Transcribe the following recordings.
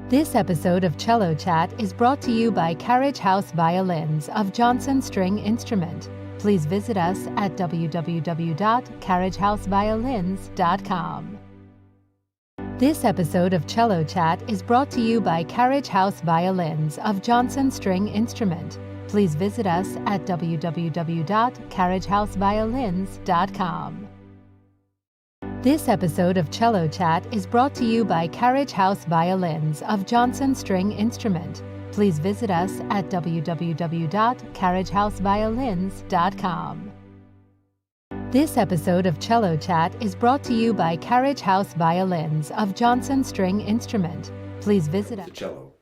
This episode of CelloChat is brought to you by Carriage House Violins of Johnson String Instrument. Please visit us at www.carriagehouseviolins.com. This episode of CelloChat is brought to you by Carriage House Violins of Johnson String Instrument. Please visit us at www.carriagehouseviolins.com. This episode of CelloChat is brought to you by Carriage House Violins of Johnson String Instrument. Please visit us at www.carriagehouseviolins.com. This episode of CelloChat is brought to you by Carriage House Violins of Johnson String Instrument. Please visit us. The cello,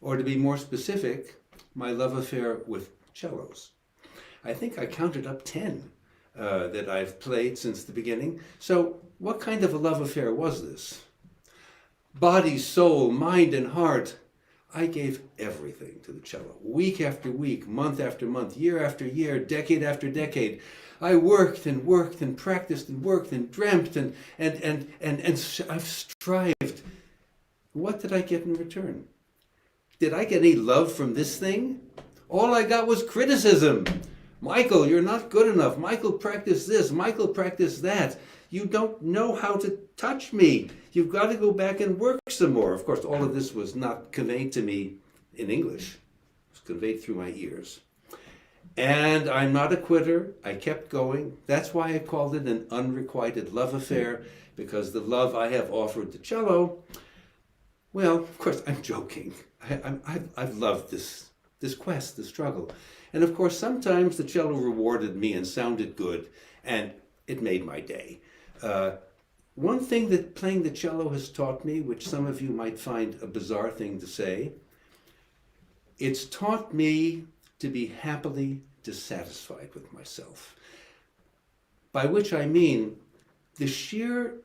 or to be more specific, my love affair with cellos. I think I counted up 10 that I've played since the beginning. So what kind of a love affair was this? Body, soul, mind, and heart. I gave everything to the cello. Week after week, month after month, year after year, decade after decade. I worked and worked and practiced and worked and dreamt and I've strived. What did I get in return? Did I get any love from this thing? All I got was criticism. Michael, you're not good enough. Michael, practice this. Michael, practice that. You don't know how to touch me. You've got to go back and work some more. Of course, all of this was not conveyed to me in English. It was conveyed through my ears. And I'm not a quitter. I kept going. That's why I called it an unrequited love affair, because the love I have offered the cello, well, of course, I'm joking. I've loved this quest, this struggle. And of course, sometimes the cello rewarded me and sounded good, and it made my day. One thing that playing the cello has taught me, which some of you might find a bizarre thing to say, it's taught me to be happily dissatisfied with myself. By which I mean the sheer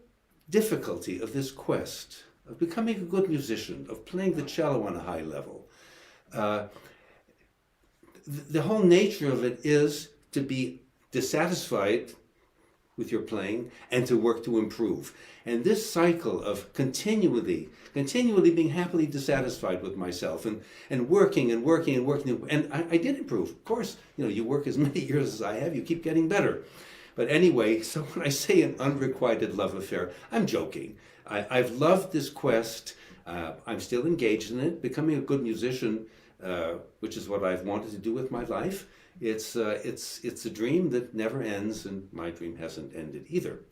difficulty of this quest, of becoming a good musician, of playing the cello on a high level. The whole nature of it is to be dissatisfied with your playing and to work to improve. And this cycle of continually being happily dissatisfied with myself and working and working and working. And I did improve. Of course, you work as many years as I have, you keep getting better. But anyway, so when I say an unrequited love affair, I'm joking. I've loved this quest. I'm still engaged in it, becoming a good musician, which is what I've wanted to do with my life. It's a dream that never ends, and my dream hasn't ended either,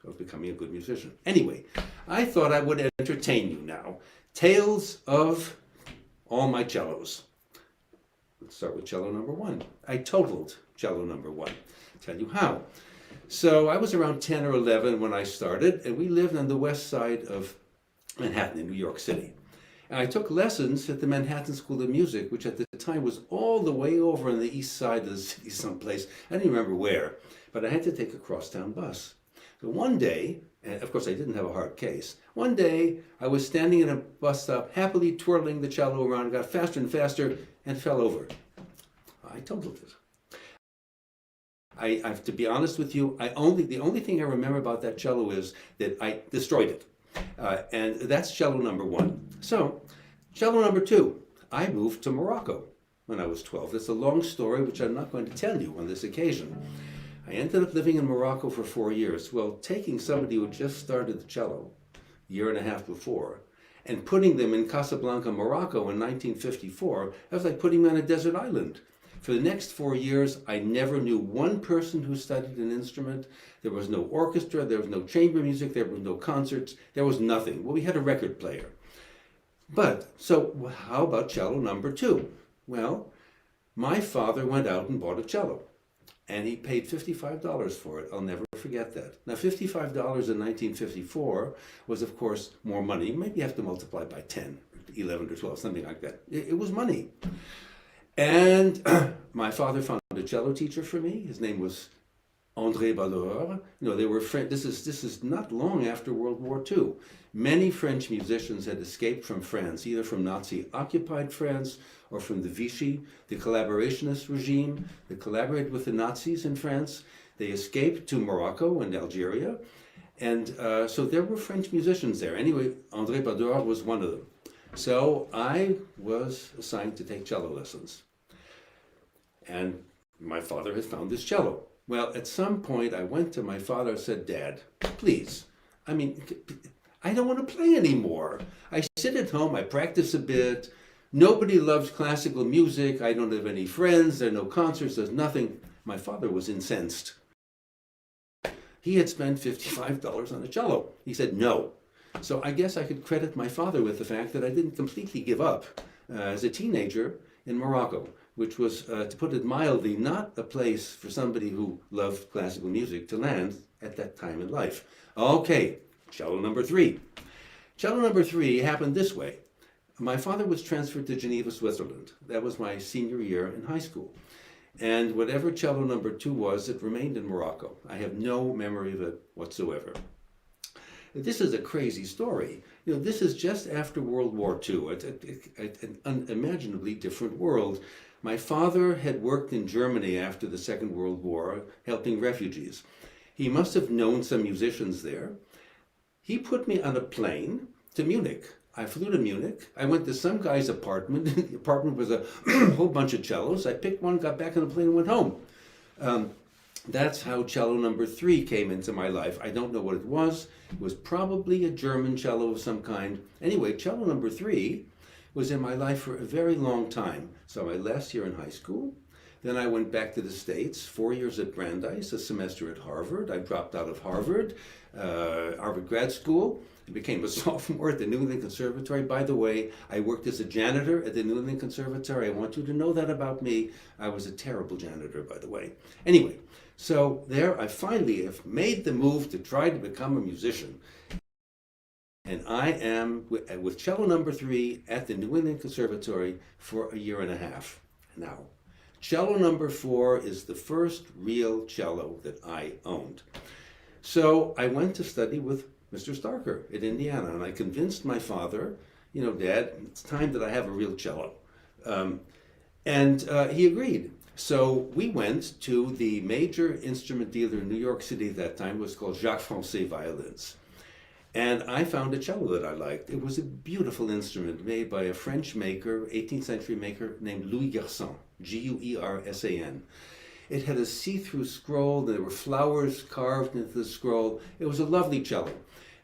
of becoming a good musician. Anyway, I thought I would entertain you now. Tales of all my cellos. Let's start with cello number 1. I totaled cello number 1. I'll tell you how. So I was around 10 or 11 when I started, and we lived on the west side of Manhattan in New York City. And I took lessons at the Manhattan School of Music, which at the time was all the way over on the east side of the city someplace. I don't remember where, but I had to take a crosstown bus. So one day, and of course I didn't have a hard case, one day I was standing in a bus stop, happily twirling the cello around, got faster and faster, and fell over. I totaled it. I have to be honest with you, the only thing I remember about that cello is that I destroyed it. And that's cello number 1. So, cello number 2, I moved to Morocco when I was 12. It's a long story which I'm not going to tell you on this occasion. I ended up living in Morocco for 4 years. Well, taking somebody who just started the cello a year and a half before and putting them in Casablanca, Morocco in 1954, that was like putting them on a desert island. For the next 4 years, I never knew one person who studied an instrument. There was no orchestra, there was no chamber music, there was no concerts, there was nothing. Well, we had a record player. So how about cello number 2? Well, my father went out and bought a cello, and he paid $55 for it. I'll never forget that. Now, $55 in 1954 was, of course, more money. Maybe you have to multiply by 10, 11 or 12, something like that. It was money. And my father found a cello teacher for me. His name was André Baleur. They were French. This is not long after World War II. Many French musicians had escaped from France, either from Nazi-occupied France or from the Vichy, the collaborationist regime that collaborated with the Nazis in France. They escaped to Morocco and Algeria. And so there were French musicians there. Anyway, André Baleur was one of them. So I was assigned to take cello lessons. And my father had found this cello. Well, at some point I went to my father and said, Dad, please, I don't want to play anymore. I sit at home, I practice a bit. Nobody loves classical music. I don't have any friends. There are no concerts. There's nothing. My father was incensed. He had spent $55 on a cello. He said no. So I guess I could credit my father with the fact that I didn't completely give up as a teenager in Morocco, which was, to put it mildly, not a place for somebody who loved classical music to land at that time in life. Okay, cello number 3. Cello number 3 happened this way. My father was transferred to Geneva, Switzerland. That was my senior year in high school. And whatever cello number 2 was, it remained in Morocco. I have no memory of it whatsoever. This is a crazy story. You know, this is just after World War II, an unimaginably different world. My father had worked in Germany after the Second World War, helping refugees. He must have known some musicians there. He put me on a plane to Munich. I flew to Munich. I went to some guy's apartment. The apartment was a whole bunch of cellos. I picked one, got back on the plane, and went home. That's how cello number 3 came into my life. I don't know what it was. It was probably a German cello of some kind. Anyway, cello number 3 was in my life for a very long time. So my last year in high school. Then I went back to the States, 4 years at Brandeis, a semester at Harvard. I dropped out of Harvard grad school. I became a sophomore at the New England Conservatory. By the way, I worked as a janitor at the New England Conservatory. I want you to know that about me. I was a terrible janitor, by the way. Anyway, so there I finally have made the move to try to become a musician. And I am with cello number 3 at the New England Conservatory for a year and a half now. Cello number 4 is the first real cello that I owned. So I went to study with Mr. Starker at Indiana, and I convinced my father, you know, Dad, it's time that I have a real cello. And he agreed. So we went to the major instrument dealer in New York City at that time. It was called Jacques Français Violins. And I found a cello that I liked. It was a beautiful instrument made by a French maker, 18th century maker named Louis Gersan, G-U-E-R-S-A-N. It had a see-through scroll. There were flowers carved into the scroll. It was a lovely cello.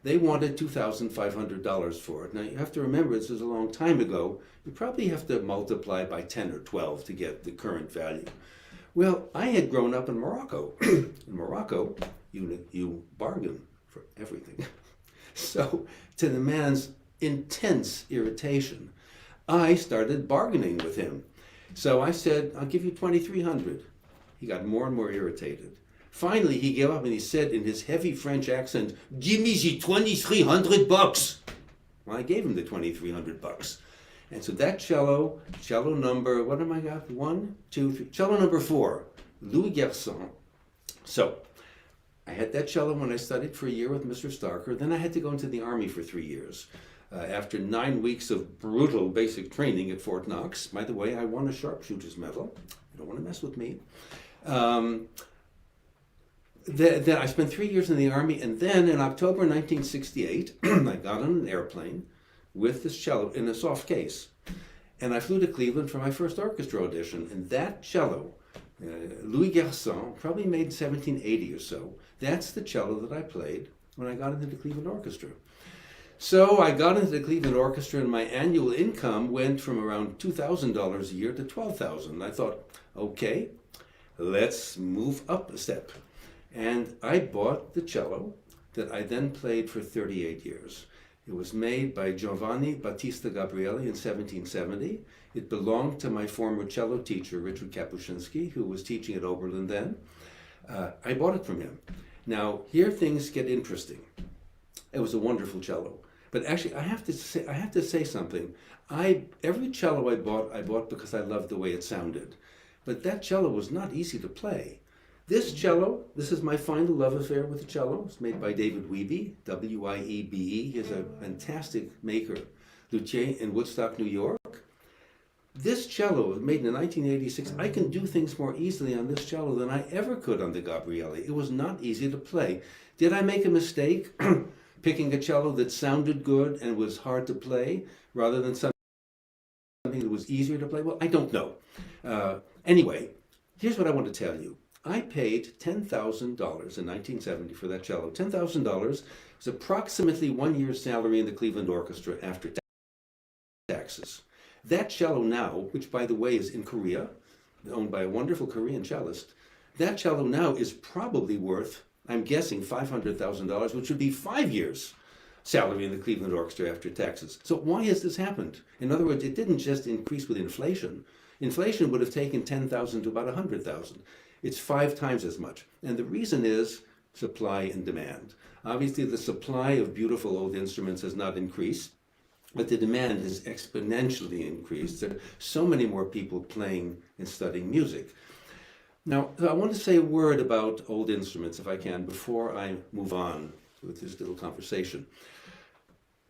They wanted $2,500 for it. Now you have to remember, this was a long time ago. You probably have to multiply by 10 or 12 to get the current value. Well, I had grown up in Morocco. In Morocco, you bargain for everything. So, to the man's intense irritation, I started bargaining with him. So I said, I'll give you $2,300. He got more and more irritated. Finally, he gave up and he said in his heavy French accent, "Give me the $2,300. Well, I gave him the $2,300. And so that cello number, what am I got? 1, 2, 3, cello number 4, Louis Gersan. So I had that cello when I studied for a year with Mr. Starker. Then I had to go into the Army for 3 years. After 9 weeks of brutal basic training at Fort Knox. By the way, I won a sharpshooter's medal. You don't want to mess with me. Then I spent 3 years in the Army, and then in October 1968, I got on an airplane with this cello in a soft case. And I flew to Cleveland for my first orchestra audition. And that cello, Louis Gersan, probably made 1780 or so. That's the cello that I played when I got into the Cleveland Orchestra. So I got into the Cleveland Orchestra, and my annual income went from around $2,000 a year to $12,000. I thought, okay, let's move up a step. And I bought the cello that I then played for 38 years. It was made by Giovanni Battista Gabrielli in 1770. It belonged to my former cello teacher, Richard Kapuscinski, who was teaching at Oberlin then. I bought it from him. Now, here things get interesting. It was a wonderful cello. But actually, I have to say something. Every cello I bought because I loved the way it sounded. But that cello was not easy to play. This cello, this is my final love affair with the cello. It's made by David Wiebe, W-I-E-B-E. He's a fantastic maker, luthier in Woodstock, New York. This cello was made in 1986. I can do things more easily on this cello than I ever could on the Gabrielli. It was not easy to play. Did I make a mistake? Picking a cello that sounded good and was hard to play rather than something that was easier to play? Well, I don't know. Anyway, here's what I want to tell you. I paid $10,000 in 1970 for that cello. $10,000 was approximately 1 year's salary in the Cleveland Orchestra after taxes. That cello now, which by the way is in Korea, owned by a wonderful Korean cellist, that cello now is probably worth, I'm guessing, $500,000, which would be 5 years' salary in the Cleveland Orchestra after taxes. So why has this happened? In other words, it didn't just increase with inflation. Inflation would have taken 10,000 to about 100,000. It's 5 times as much. And the reason is supply and demand. Obviously, the supply of beautiful old instruments has not increased, but the demand has exponentially increased. There are so many more people playing and studying music. Now, I want to say a word about old instruments, if I can, before I move on with this little conversation.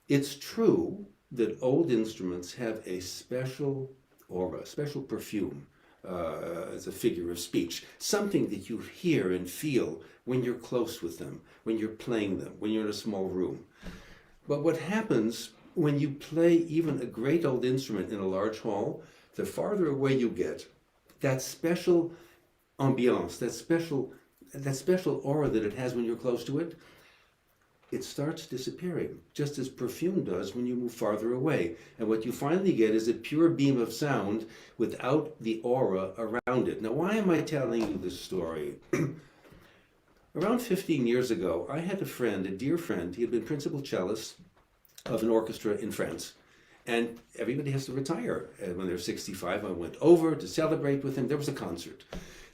It's true that old instruments have a special aura, a special perfume, as a figure of speech, something that you hear and feel when you're close with them, when you're playing them, when you're in a small room. But what happens when you play even a great old instrument in a large hall, the farther away you get, that special ambiance, that special aura that it has when you're close to it, it starts disappearing, just as perfume does when you move farther away. And what you finally get is a pure beam of sound without the aura around it. Now, why am I telling you this story? Around 15 years ago, I had a friend, a dear friend. He had been principal cellist of an orchestra in France. And everybody has to retire when they're 65. I went over to celebrate with him. There was a concert.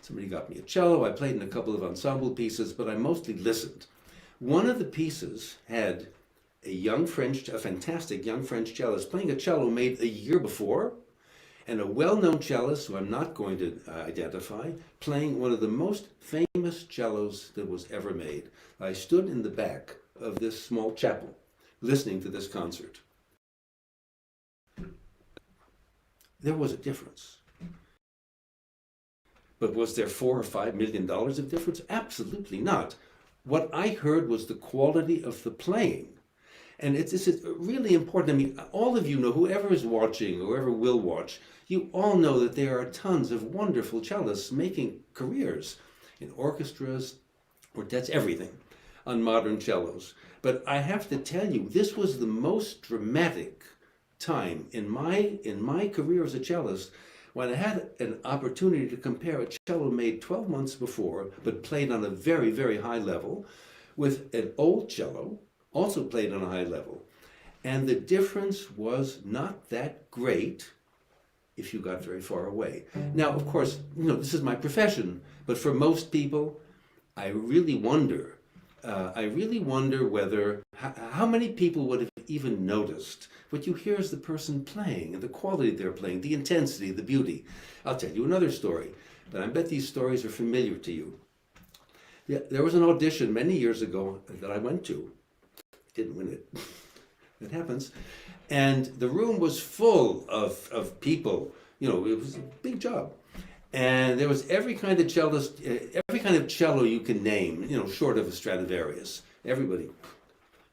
Somebody got me a cello. I played in a couple of ensemble pieces, but I mostly listened. One of the pieces had a fantastic young French cellist playing a cello made a year before, and a well-known cellist, who I'm not going to identify, playing one of the most famous cellos that was ever made. I stood in the back of this small chapel, listening to this concert. There was a difference. But was there $4 or $5 million of difference? Absolutely not. What I heard was the quality of the playing. And it's really important. I mean, all of you know, whoever is watching, whoever will watch, you all know that there are tons of wonderful cellists making careers in orchestras, quartets, everything, on modern cellos. But I have to tell you, this was the most dramatic time in my career as a cellist, when I had an opportunity to compare a cello made 12 months before, but played on a very, very high level, with an old cello, also played on a high level. And the difference was not that great if you got very far away. Now, of course, this is my profession, but for most people, I really wonder whether, how many people would have even noticed. What you hear is the person playing and the quality they're playing, the intensity, the beauty. I'll tell you another story, but I bet these stories are familiar to you. Yeah, there was an audition many years ago that I went to. Didn't win it. It happens. And the room was full of people. It was a big job. And there was every kind of cello you can name, short of a Stradivarius. Everybody.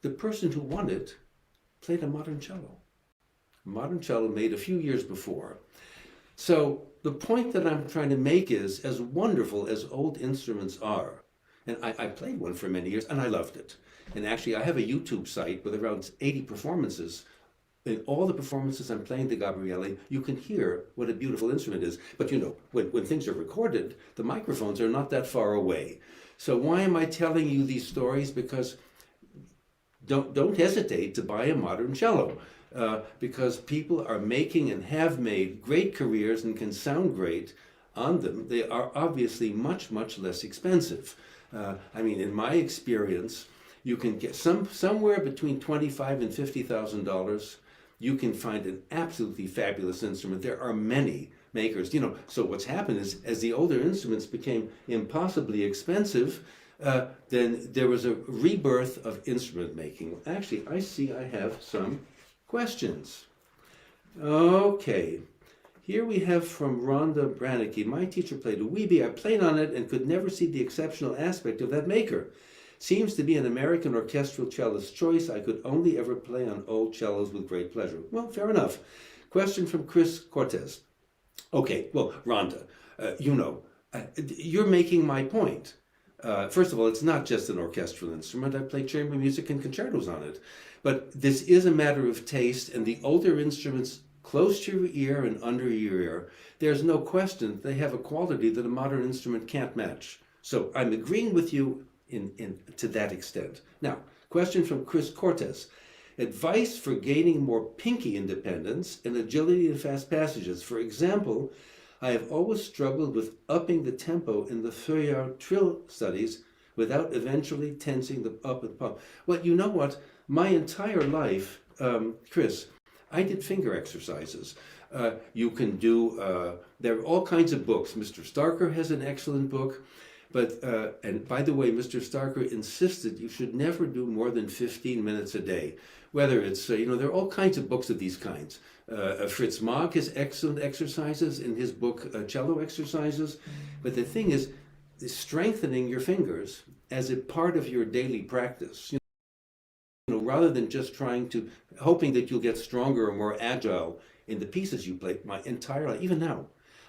The person who won it played a modern cello. A modern cello made a few years before. So the point that I'm trying to make is, as wonderful as old instruments are, and I played one for many years and I loved it. And actually I have a YouTube site with around 80 performances. In all the performances I'm playing the Gabrielli, you can hear what a beautiful instrument is. But when things are recorded, the microphones are not that far away. So why am I telling you these stories? Because don't hesitate to buy a modern cello, because people are making and have made great careers and can sound great on them. They are obviously much, much less expensive. In my experience, you can get somewhere between $25,000 and $50,000. You can find an absolutely fabulous instrument. There are many makers. So what's happened is, as the older instruments became impossibly expensive, then there was a rebirth of instrument making. Actually, I see I have some questions. Okay. Here we have from Rhonda Brannicky. My teacher played a Weeby. I played on it and could never see the exceptional aspect of that maker. Seems to be an American orchestral cellist choice. I could only ever play on old cellos with great pleasure. Well, fair enough. Question from Chris Cortez. Okay, well, Rhonda, you're making my point. First of all, it's not just an orchestral instrument. I play chamber music and concertos on it. But this is a matter of taste, and the older instruments close to your ear and under your ear, there's no question they have a quality that a modern instrument can't match. So I'm agreeing with you to that extent. Now, question from Chris Cortez. Advice for gaining more pinky independence and agility in fast passages. For example, I have always struggled with upping the tempo in the Feuillard trill studies without eventually tensing the up and pump. Well, you know what? My entire life, Chris, I did finger exercises. You can do, there are all kinds of books. Mr. Starker has an excellent book. But, and by the way, Mr. Starker insisted you should never do more than 15 minutes a day. Whether it's, there are all kinds of books of these kinds. Fritz Maag has excellent exercises in his book, Cello Exercises. But the thing is strengthening your fingers as a part of your daily practice. Rather than just hoping that you'll get stronger or more agile in the pieces you play. My entire life, even now,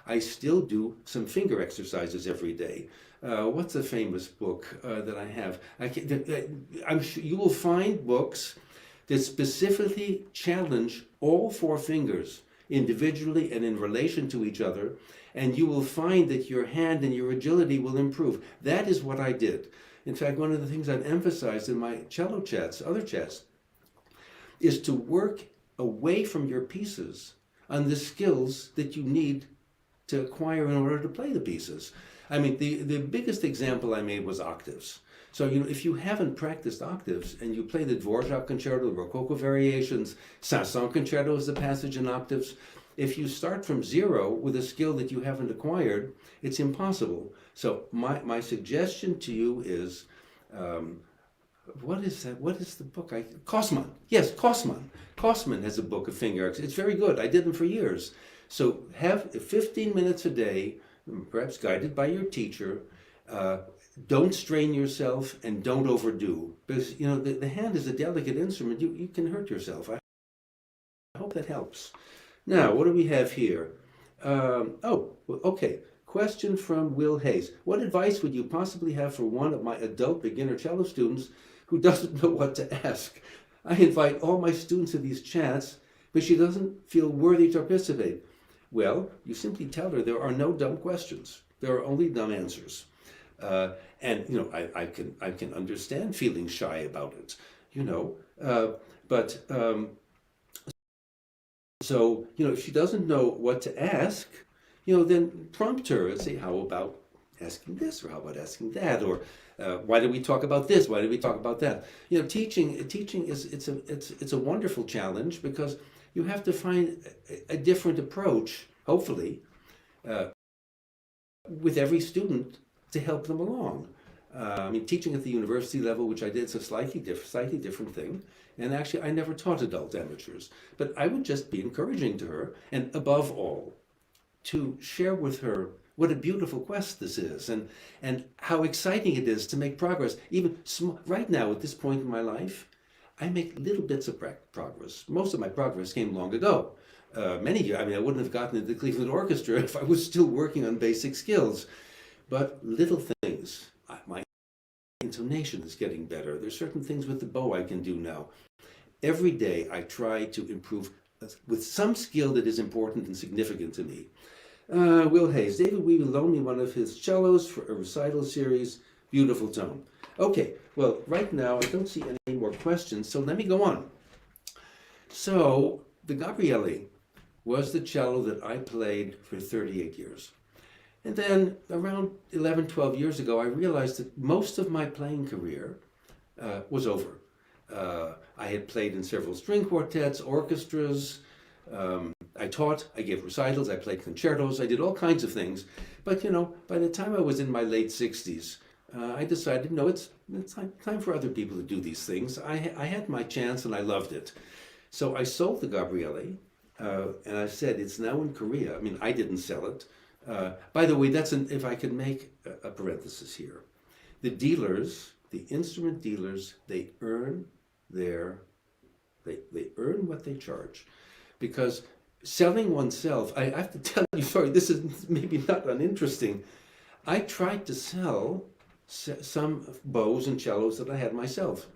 I still do some finger exercises every day. What's a famous book that I have? I'm sure you will find books that specifically challenge all four fingers individually and in relation to each other, and you will find that your hand and your agility will improve. That is what I did. In fact, one of the things I've emphasized in my cello chats, other chats, is to work away from your pieces on the skills that you need to acquire in order to play the pieces. I mean, the biggest example I made was octaves. So, if you haven't practiced octaves and you play the Dvorak concerto, Rococo variations, Saint-Saëns concerto is a passage in octaves, if you start from zero with a skill that you haven't acquired, it's impossible. So my suggestion to you is, what is that? What is the book? Kosman. Yes, Kosman. Kosman has a book of finger exercises. It's very good. I did them for years. So have 15 minutes a day, perhaps guided by your teacher. Don't strain yourself and don't overdo. Because, the hand is a delicate instrument. You can hurt yourself. I hope that helps. Now, what do we have here? Okay. Question from Will Hayes. What advice would you possibly have for one of my adult beginner cello students who doesn't know what to ask? I invite all my students to these chats, but she doesn't feel worthy to participate. Well, you simply tell her there are no dumb questions. There are only dumb answers. And I can understand feeling shy about it, but so, if she doesn't know what to ask, then prompt her and say, how about asking this, or how about asking that, or why did we talk about this? Why did we talk about that? Teaching is it's a wonderful challenge because you have to find a different approach, hopefully, with every student to help them along. Teaching at the university level, which I did, is a slightly different thing. And actually, I never taught adult amateurs. But I would just be encouraging to her, and above all, to share with her what a beautiful quest this is, and how exciting it is to make progress. Even right now, at this point in my life, I make little bits of progress. Most of my progress came long ago. Many years, I wouldn't have gotten into the Cleveland Orchestra if I was still working on basic skills. But little things. My intonation is getting better. There's certain things with the bow I can do now. Every day I try to improve with some skill that is important and significant to me. Will Hayes. David Weaver loaned me one of his cellos for a recital series. Beautiful tone. Okay, well, right now I don't see any more questions, so let me go on. So, the Gabrielli was the cello that I played for 38 years. And then around 11, 12 years ago, I realized that most of my playing career was over. I had played in several string quartets, orchestras. I taught, I gave recitals, I played concertos, I did all kinds of things. But, by the time I was in my late 60s, I decided, no, it's time for other people to do these things. I had my chance and I loved it. So I sold the Gabrielli, and I said, it's now in Korea. I didn't sell it. By the way, if I could make a parenthesis here. The dealers the instrument dealers, they earn they earn what they charge. Because selling oneself, I have to tell you, sorry, this is maybe not uninteresting. I tried to sell some bows and cellos that I had myself.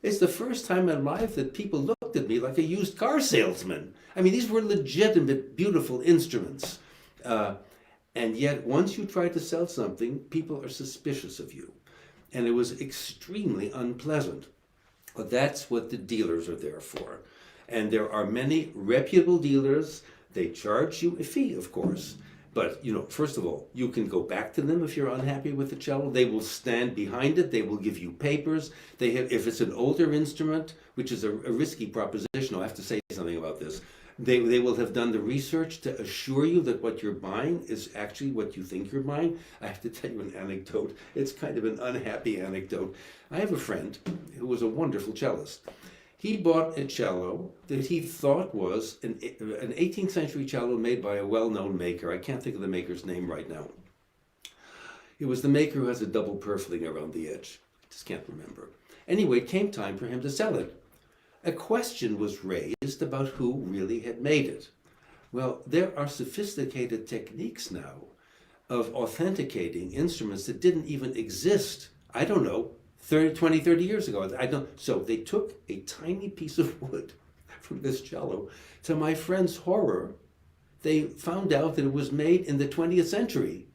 It's the first time in life that people looked at me like a used car salesman. I mean, these were legitimate, beautiful instruments. And yet, once you try to sell something, people are suspicious of you. And it was extremely unpleasant. But that's what the dealers are there for. And there are many reputable dealers. They charge you a fee, of course. But, you know, first of all, you can go back to them if you're unhappy with the cello. They will stand behind it. They will give you papers. They have, if it's an older instrument, which is a risky proposition, I'll have to say something about this. They will have done the research to assure you that what you're buying is actually what you think you're buying. I have to tell you an anecdote. It's kind of an unhappy anecdote. I have a friend who was a wonderful cellist. He bought a cello that he thought was an 18th century cello made by a well-known maker. I can't think of the maker's name right now. It was the maker who has a double purfling around the edge. I just can't remember. Anyway, it came time for him to sell it. A question was raised about who really had made it. Well, there are sophisticated techniques now of authenticating instruments that didn't even exist, I don't know, 20, 30 years ago. So they took a tiny piece of wood from this cello. To my friend's horror, they found out that it was made in the 20th century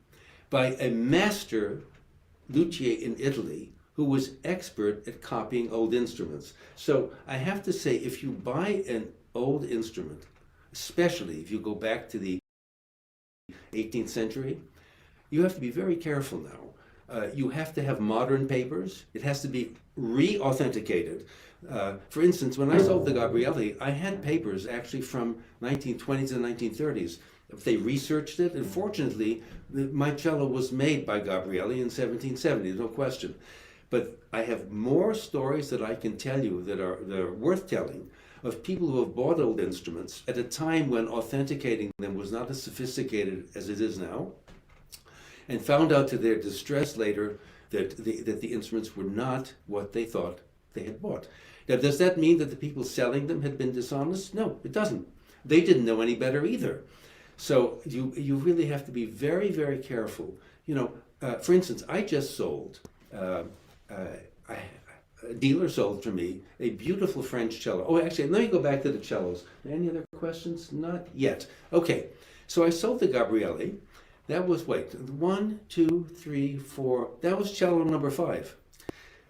by a master luthier in Italy who was expert at copying old instruments. So I have to say, if you buy an old instrument, especially if you go back to the 18th century, you have to be very careful now. You have to have modern papers. It has to be re-authenticated. For instance, when I sold the Gabrielli, I had papers actually from 1920s and 1930s. They researched it, and fortunately, my cello was made by Gabrielli in 1770, no question. But I have more stories that I can tell you that are worth telling of people who have bought old instruments at a time when authenticating them was not as sophisticated as it is now, and found out to their distress later that the instruments were not what they thought they had bought. Now, does that mean that the people selling them had been dishonest? No, it doesn't. They didn't know any better either. So you really have to be very, very careful. You know, for instance, I just sold, a dealer sold for me a beautiful French cello. Oh, actually, let me go back to the cellos. Any other questions? Not yet. Okay, so I sold the Gabrielli. That was, 1, 2, 3, 4. That was cello number 5.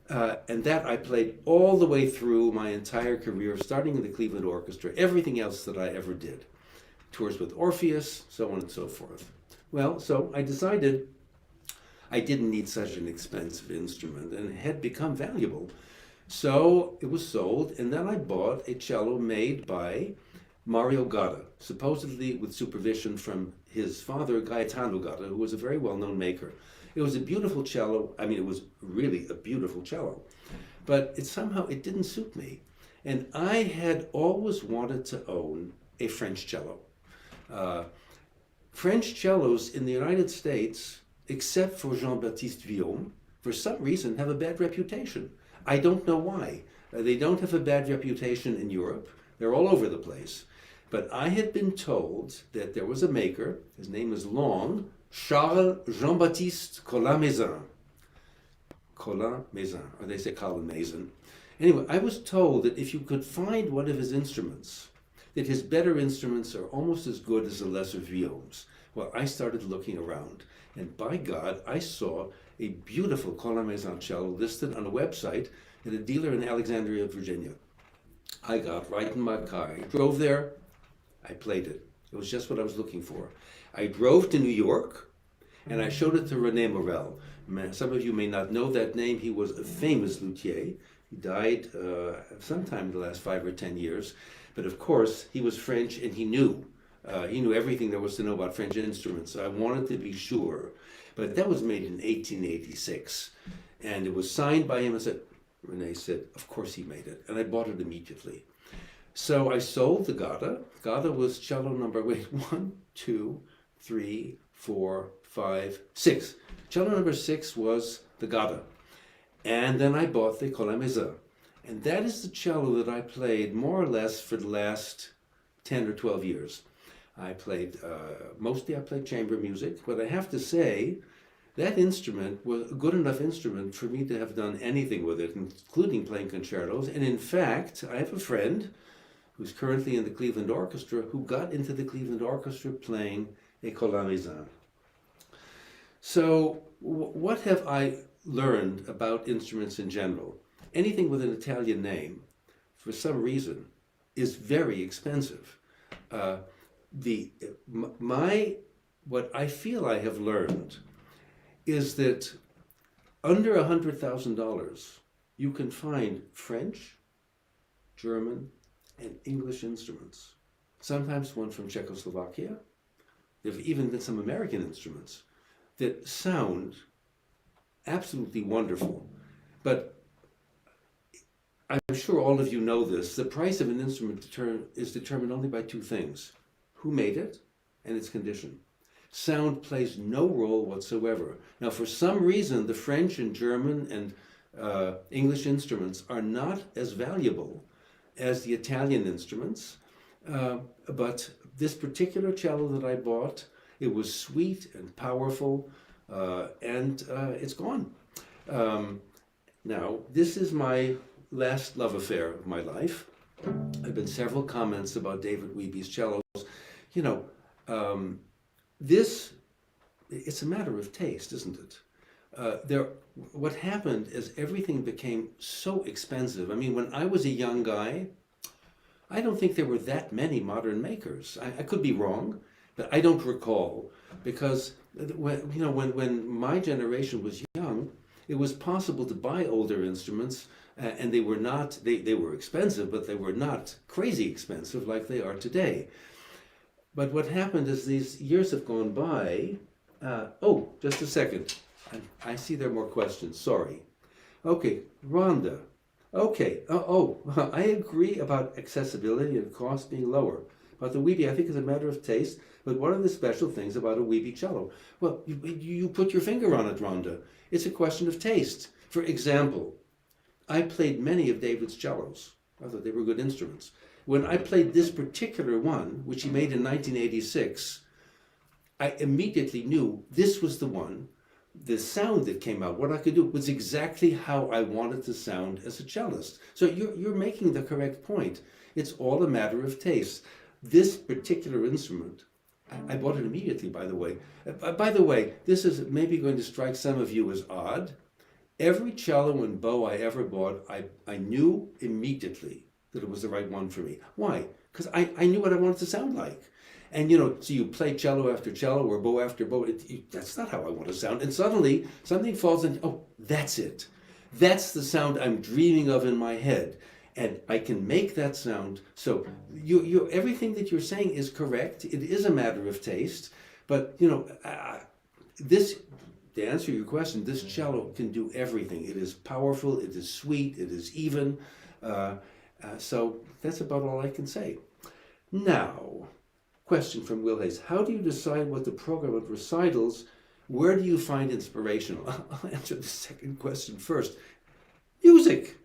And that I played all the way through my entire career, starting in the Cleveland Orchestra, everything else that I ever did. Tours with Orpheus, so on and so forth. Well, so I decided I didn't need such an expensive instrument, and it had become valuable. So it was sold, and then I bought a cello made by Mario Gadda, supposedly with supervision from his father, Gaetano Gadda, who was a very well-known maker. It was a beautiful cello. I mean, it was really a beautiful cello. But it didn't suit me. And I had always wanted to own a French cello. French cellos in the United States, except for Jean-Baptiste Vuillaume, for some reason have a bad reputation. I don't know why. They don't have a bad reputation in Europe. They're all over the place. But I had been told that there was a maker, his name is long, Charles Jean-Baptiste Colin-Maison. Colin-Maison, or they say Colin-Maison. Anyway, I was told that if you could find one of his instruments, that his better instruments are almost as good as the lesser Vuillaumes. Well, I started looking around, and by God, I saw a beautiful Colin-Maison cello listed on a website at a dealer in Alexandria, Virginia. I got right in my car. I drove there. I played it. It was just what I was looking for. I drove to New York, and I showed it to René Morel. Some of you may not know that name. He was a famous luthier. He died sometime in the last 5 or 10 years. But of course, he was French, and he knew everything there was to know about French instruments. So I wanted to be sure. But that was made in 1886. And it was signed by him. René said, of course he made it. And I bought it immediately. So I sold the Gadda. Gadda was cello number, 1, 2, 3, 4, 5, 6. Cello number 6 was the Gadda. And then I bought the Colamesa. And that is the cello that I played more or less for the last 10 or 12 years. I played, mostly I played chamber music, but I have to say, that instrument was a good enough instrument for me to have done anything with it, including playing concertos. And in fact, I have a friend who's currently in the Cleveland Orchestra who got into the Cleveland Orchestra playing a Colamesa. So what have I learned about instruments in general? Anything with an Italian name, for some reason, is very expensive. What I feel I have learned is that under $100,000, you can find French, German, and English instruments. Sometimes one from Czechoslovakia. There have even been some American instruments that sound absolutely wonderful. But I'm sure all of you know this. The price of an instrument is determined only by two things: who made it and its condition. Sound plays no role whatsoever. Now, for some reason, the French and German and English instruments are not as valuable as the Italian instruments. But this particular cello that I bought, it was sweet and powerful, and it's gone. Now, this is my last love affair of my life. There have been several comments about David Wiebe's cellos. You know, it's a matter of taste, isn't it? What happened is everything became so expensive. I mean, when I was a young guy, I don't think there were that many modern makers. I could be wrong, but I don't recall, because when my generation was young, it was possible to buy older instruments, and they were expensive, but they were not crazy expensive like they are today. But what happened is these years have gone by. Oh, just a second. I see there are more questions. Sorry. Okay, Rhonda. Okay. I agree about accessibility and cost being lower. But the Wiebe, I think, is a matter of taste. But what are the special things about a Wiebe cello? Well, you put your finger on it, Rhonda. It's a question of taste. For example, I played many of David's cellos. I thought they were good instruments. When I played this particular one, which he made in 1986, I immediately knew this was the one. The sound that came out, what I could do, was exactly how I wanted to sound as a cellist. So you're making the correct point. It's all a matter of taste. This particular instrument, I bought it immediately, by the way. By the way, this is maybe going to strike some of you as odd. Every cello and bow I ever bought, I knew immediately that it was the right one for me. Why? Because I knew what I wanted to sound like. And so you play cello after cello or bow after bow. That's not how I want to sound. And suddenly something falls in. Oh, that's it. That's the sound I'm dreaming of in my head. And I can make that sound. So everything that you're saying is correct. It is a matter of taste. But, to answer your question, this cello can do everything. It is powerful. It is sweet. It is even. So that's about all I can say. Now, question from Will Hayes. How do you decide what the program of recitals, where do you find inspiration? I'll answer the second question first. Music.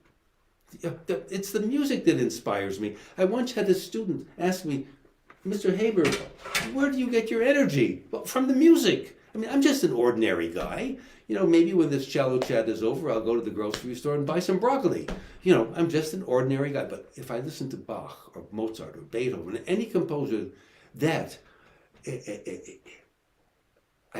It's the music that inspires me. I once had a student ask me, Mr. Haber, where do you get your energy? Well, from the music. I mean, I'm just an ordinary guy. Maybe when this CelloChat is over, I'll go to the grocery store and buy some broccoli. I'm just an ordinary guy. But if I listen to Bach or Mozart or Beethoven, any composer, I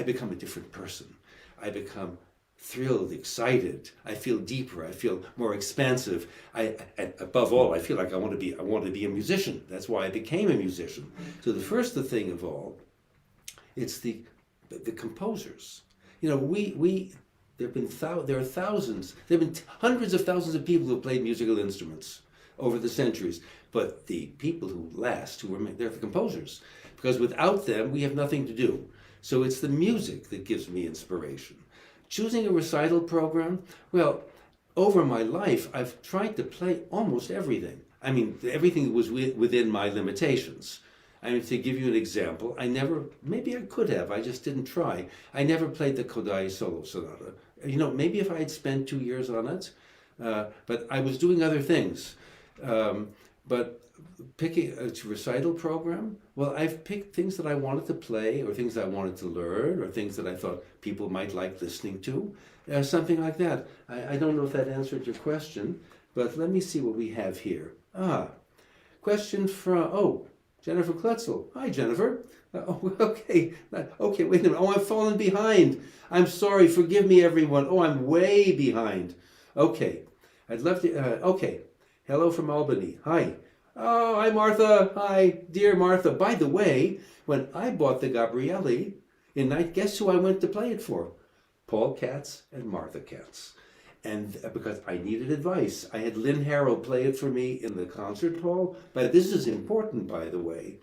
become a different person. I become thrilled, excited. I feel deeper. I feel more expansive. And above all, I feel like I want to be a musician. That's why I became a musician. So the first thing of all, it's the composers. There are thousands. There have been hundreds of thousands of people who have played musical instruments over the centuries. But the people who last, they're the composers, because without them, we have nothing to do. So it's the music that gives me inspiration. Choosing a recital program, well, over my life, I've tried to play almost everything. I mean, everything was within my limitations. I mean, to give you an example, maybe I could have, I just didn't try. I never played the Kodai solo sonata. maybe if I had spent 2 years on it, but I was doing other things. But picking a recital program, well, I've picked things that I wanted to play, or things I wanted to learn, or things that I thought people might like listening to, something like that. I don't know if that answered your question, but let me see what we have here. Question from, Jennifer Kletzel. Hi, Jennifer. Okay, wait a minute. I'm falling behind. I'm sorry, forgive me, everyone. I'm way behind. Okay, I'd love to, okay. Hello from Albany. Hi. Hi, Martha. Hi, dear Martha. By the way, when I bought the Gabrielli guess who I went to play it for? Paul Katz and Martha Katz. And because I needed advice, I had Lynn Harrell play it for me in the concert hall. But this is important, by the way.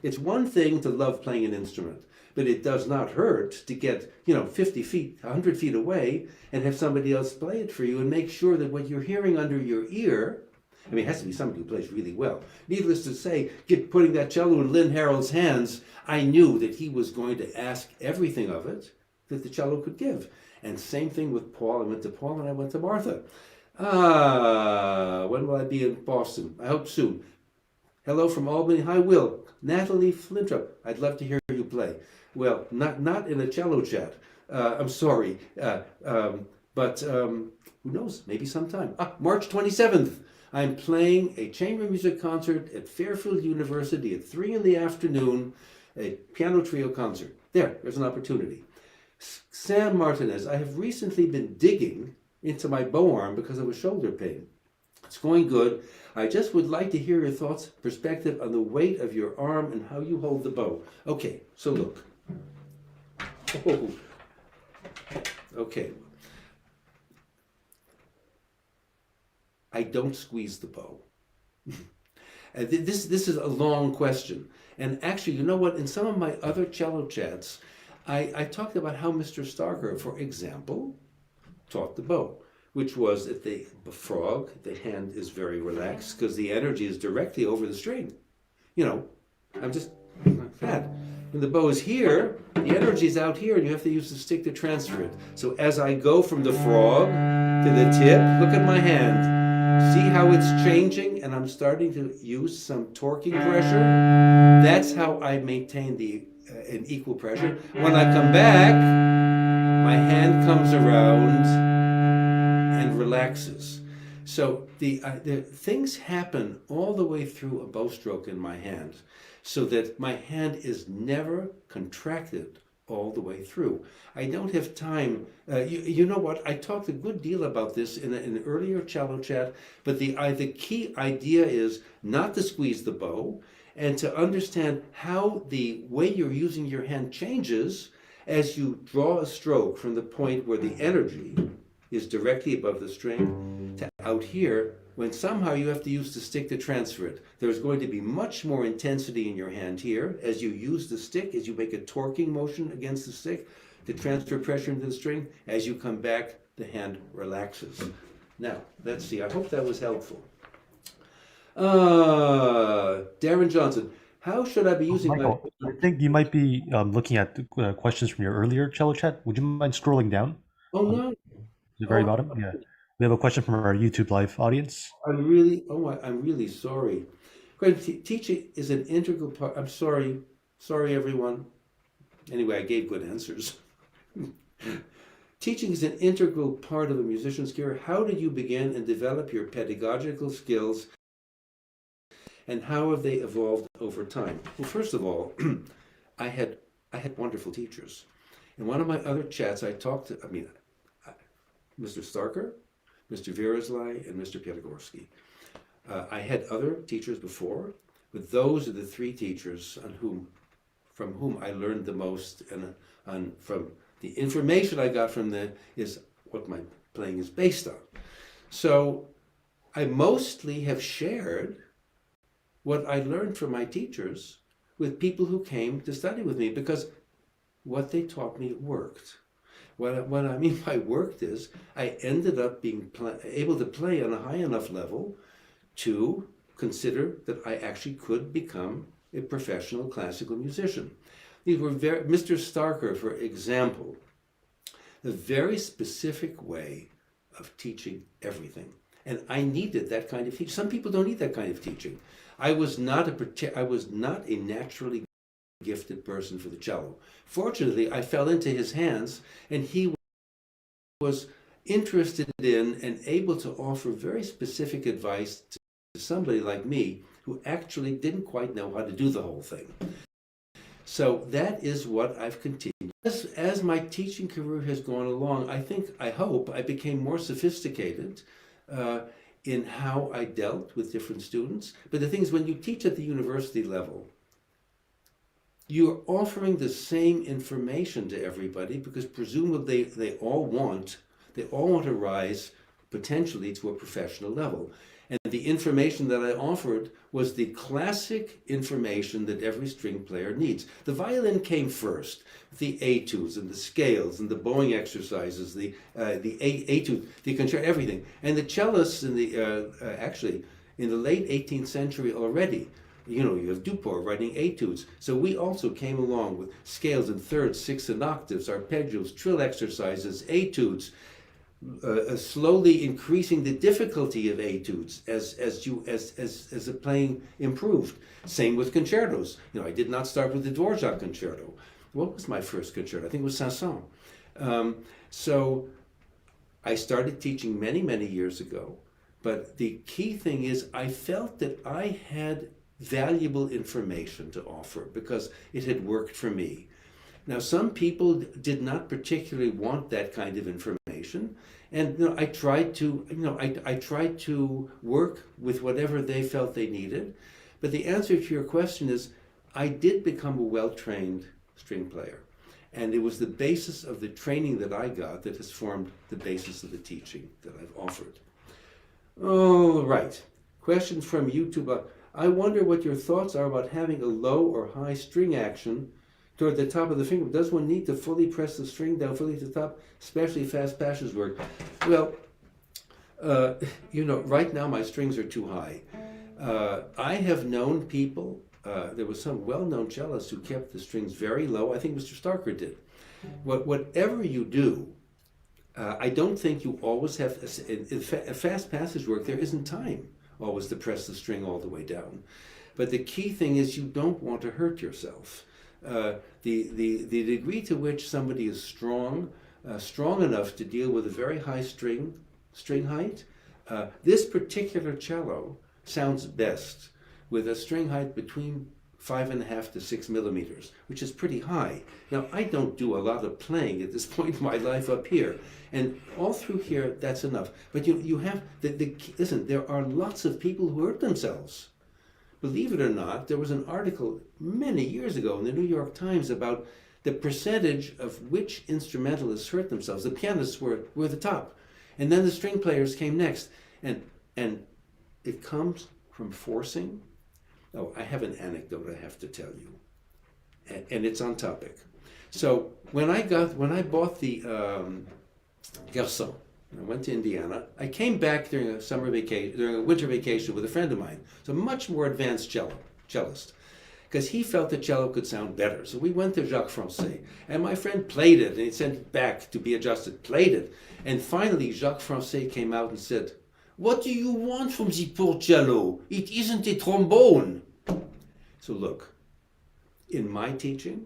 It's one thing to love playing an instrument, but it does not hurt to get, 50 feet, 100 feet away and have somebody else play it for you and make sure that what you're hearing under your ear, it has to be somebody who plays really well. Needless to say, putting that cello in Lynn Harrell's hands, I knew that he was going to ask everything of it that the cello could give. And same thing with Paul. I went to Paul and I went to Martha. When will I be in Boston? I hope soon. Hello from Albany. Hi, Will. Natalie Flintrop. I'd love to hear you play. Well, not in a cello chat. I'm sorry. But who knows? Maybe sometime. March 27th. I'm playing a chamber music concert at Fairfield University at 3 p.m, a piano trio concert. There's an opportunity. Sam Martinez, I have recently been digging into my bow arm because of a shoulder pain. It's going good. I just would like to hear your thoughts, perspective on the weight of your arm and how you hold the bow. Okay, so look. Okay. I don't squeeze the bow. This is a long question. And actually, you know what? In some of my other cello chats, I talked about how Mr. Starker, for example, taught the bow, which was that the frog, the hand is very relaxed because the energy is directly over the string. I'm just like that. When the bow is here, the energy is out here and you have to use the stick to transfer it. So as I go from the frog to the tip, look at my hand. See how it's changing and I'm starting to use some torquing pressure? That's how I maintain an equal pressure. When I come back, my hand comes around and relaxes. So the things happen all the way through a bow stroke in my hand so that my hand is never contracted all the way through. I don't have time. You know what? I talked a good deal about this in an earlier cello chat, but the key idea is not to squeeze the bow and to understand how the way you're using your hand changes as you draw a stroke from the point where the energy is directly above the string to out here, when somehow you have to use the stick to transfer it. There's going to be much more intensity in your hand here as you use the stick, as you make a torquing motion against the stick to transfer pressure into the string. As you come back, the hand relaxes. Now, let's see. I hope that was helpful. Darren Johnson, how should I be using Michael, I think you might be looking at questions from your earlier cello chat. Would you mind scrolling down? Oh, no. The very bottom? Yeah. We have a question from our YouTube live audience. I'm really sorry. Teaching is an integral part. I'm sorry. Sorry, everyone. Anyway, I gave good answers. Teaching is an integral part of a musician's career. How did you begin and develop your pedagogical skills, and how have they evolved over time? Well, first of all, I had wonderful teachers. In one of my other chats, I talked to, Mr. Starker, Mr. Virizlay, and Mr. Piatigorsky. I had other teachers before, but those are the three teachers from whom I learned the most, and from the information I got from them is what my playing is based on. So I mostly have shared what I learned from my teachers with people who came to study with me, because what they taught me worked. What I mean by worked is I ended up being able to play on a high enough level to consider that I actually could become a professional classical musician. These were Mr. Starker, for example, a very specific way of teaching everything. And I needed that kind of teaching. Some people don't need that kind of teaching. I was not a naturally gifted person for the cello. Fortunately, I fell into his hands, and he was interested in and able to offer very specific advice to somebody like me who actually didn't quite know how to do the whole thing. So that is what I've continued. As my teaching career has gone along, I hope I became more sophisticated in how I dealt with different students. But the thing is, when you teach at the university level, you're offering the same information to everybody because presumably they all want to rise potentially to a professional level. And the information that I offered was the classic information that every string player needs. The violin came first, the etudes and the scales and the bowing exercises, the etude, the concerto, everything. And the cellists actually in the late 18th century already, you have Duport writing etudes. So we also came along with scales and thirds, sixths and octaves, arpeggios, trill exercises, etudes, slowly increasing the difficulty of etudes as the playing improved. Same with concertos. I did not start with the Dvorak concerto. What was my first concerto? I think it was Saint-Saëns. So I started teaching many, many years ago. But the key thing is I felt that I had valuable information to offer because it had worked for me. Now, some people did not particularly want that kind of information, and I tried to work with whatever they felt they needed. But the answer to your question is, I did become a well-trained string player, and it was the basis of the training that I got that has formed the basis of the teaching that I've offered. All right, questions from YouTube. I wonder what your thoughts are about having a low or high string action toward the top of the finger. Does one need to fully press the string down fully to the top, especially fast passages work? Well, right now my strings are too high. I have known people, there was some well-known cellists who kept the strings very low. I think Mr. Starker did. Whatever you do, I don't think you always have, in fast passage work, there isn't time always to press the string all the way down. But the key thing is you don't want to hurt yourself. The degree to which somebody is strong enough to deal with a very high string height, this particular cello sounds best with a string height between 5.5 to 6 millimeters, which is pretty high. Now, I don't do a lot of playing at this point in my life up here, and all through here, that's enough. But you have, listen, there are lots of people who hurt themselves. Believe it or not, there was an article many years ago in the New York Times about the percentage of which instrumentalists hurt themselves. The pianists were the top, and then the string players came next. And it comes from forcing. Oh, I have an anecdote I have to tell you, and it's on topic. So when I bought the Garçon, I went to Indiana. I came back during a winter vacation with a friend of mine, so much more advanced cellist, because he felt the cello could sound better. So we went to Jacques Francais, and my friend played it, and he sent it back to be adjusted, played it, and finally Jacques Francais came out and said, "What do you want from the poor cello? It isn't a trombone." So look, in my teaching,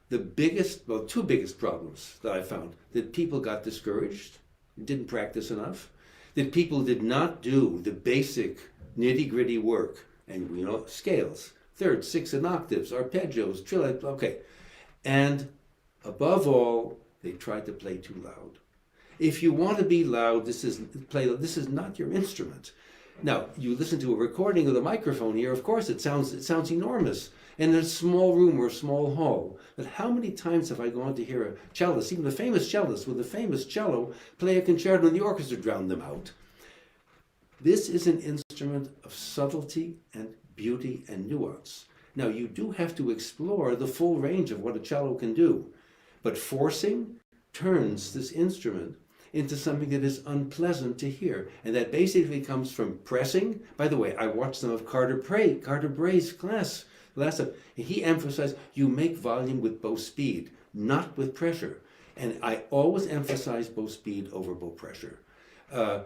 two biggest problems that I found, that people got discouraged, didn't practice enough, that people did not do the basic nitty-gritty work, and scales, thirds, sixths, and octaves, arpeggios, trill, okay. And above all, they tried to play too loud. If you want to be loud, this is not your instrument. Now, you listen to a recording of the microphone here, of course it sounds enormous, in a small room or a small hall. But how many times have I gone to hear a cellist, even a famous cellist with a famous cello, play a concerto and the orchestra drowned them out? This is an instrument of subtlety and beauty and nuance. Now, you do have to explore the full range of what a cello can do, but forcing turns this instrument into something that is unpleasant to hear. And that basically comes from pressing. By the way, I watched some of Carter Bray's class last time. He emphasized you make volume with bow speed, not with pressure. And I always emphasize bow speed over bow pressure. I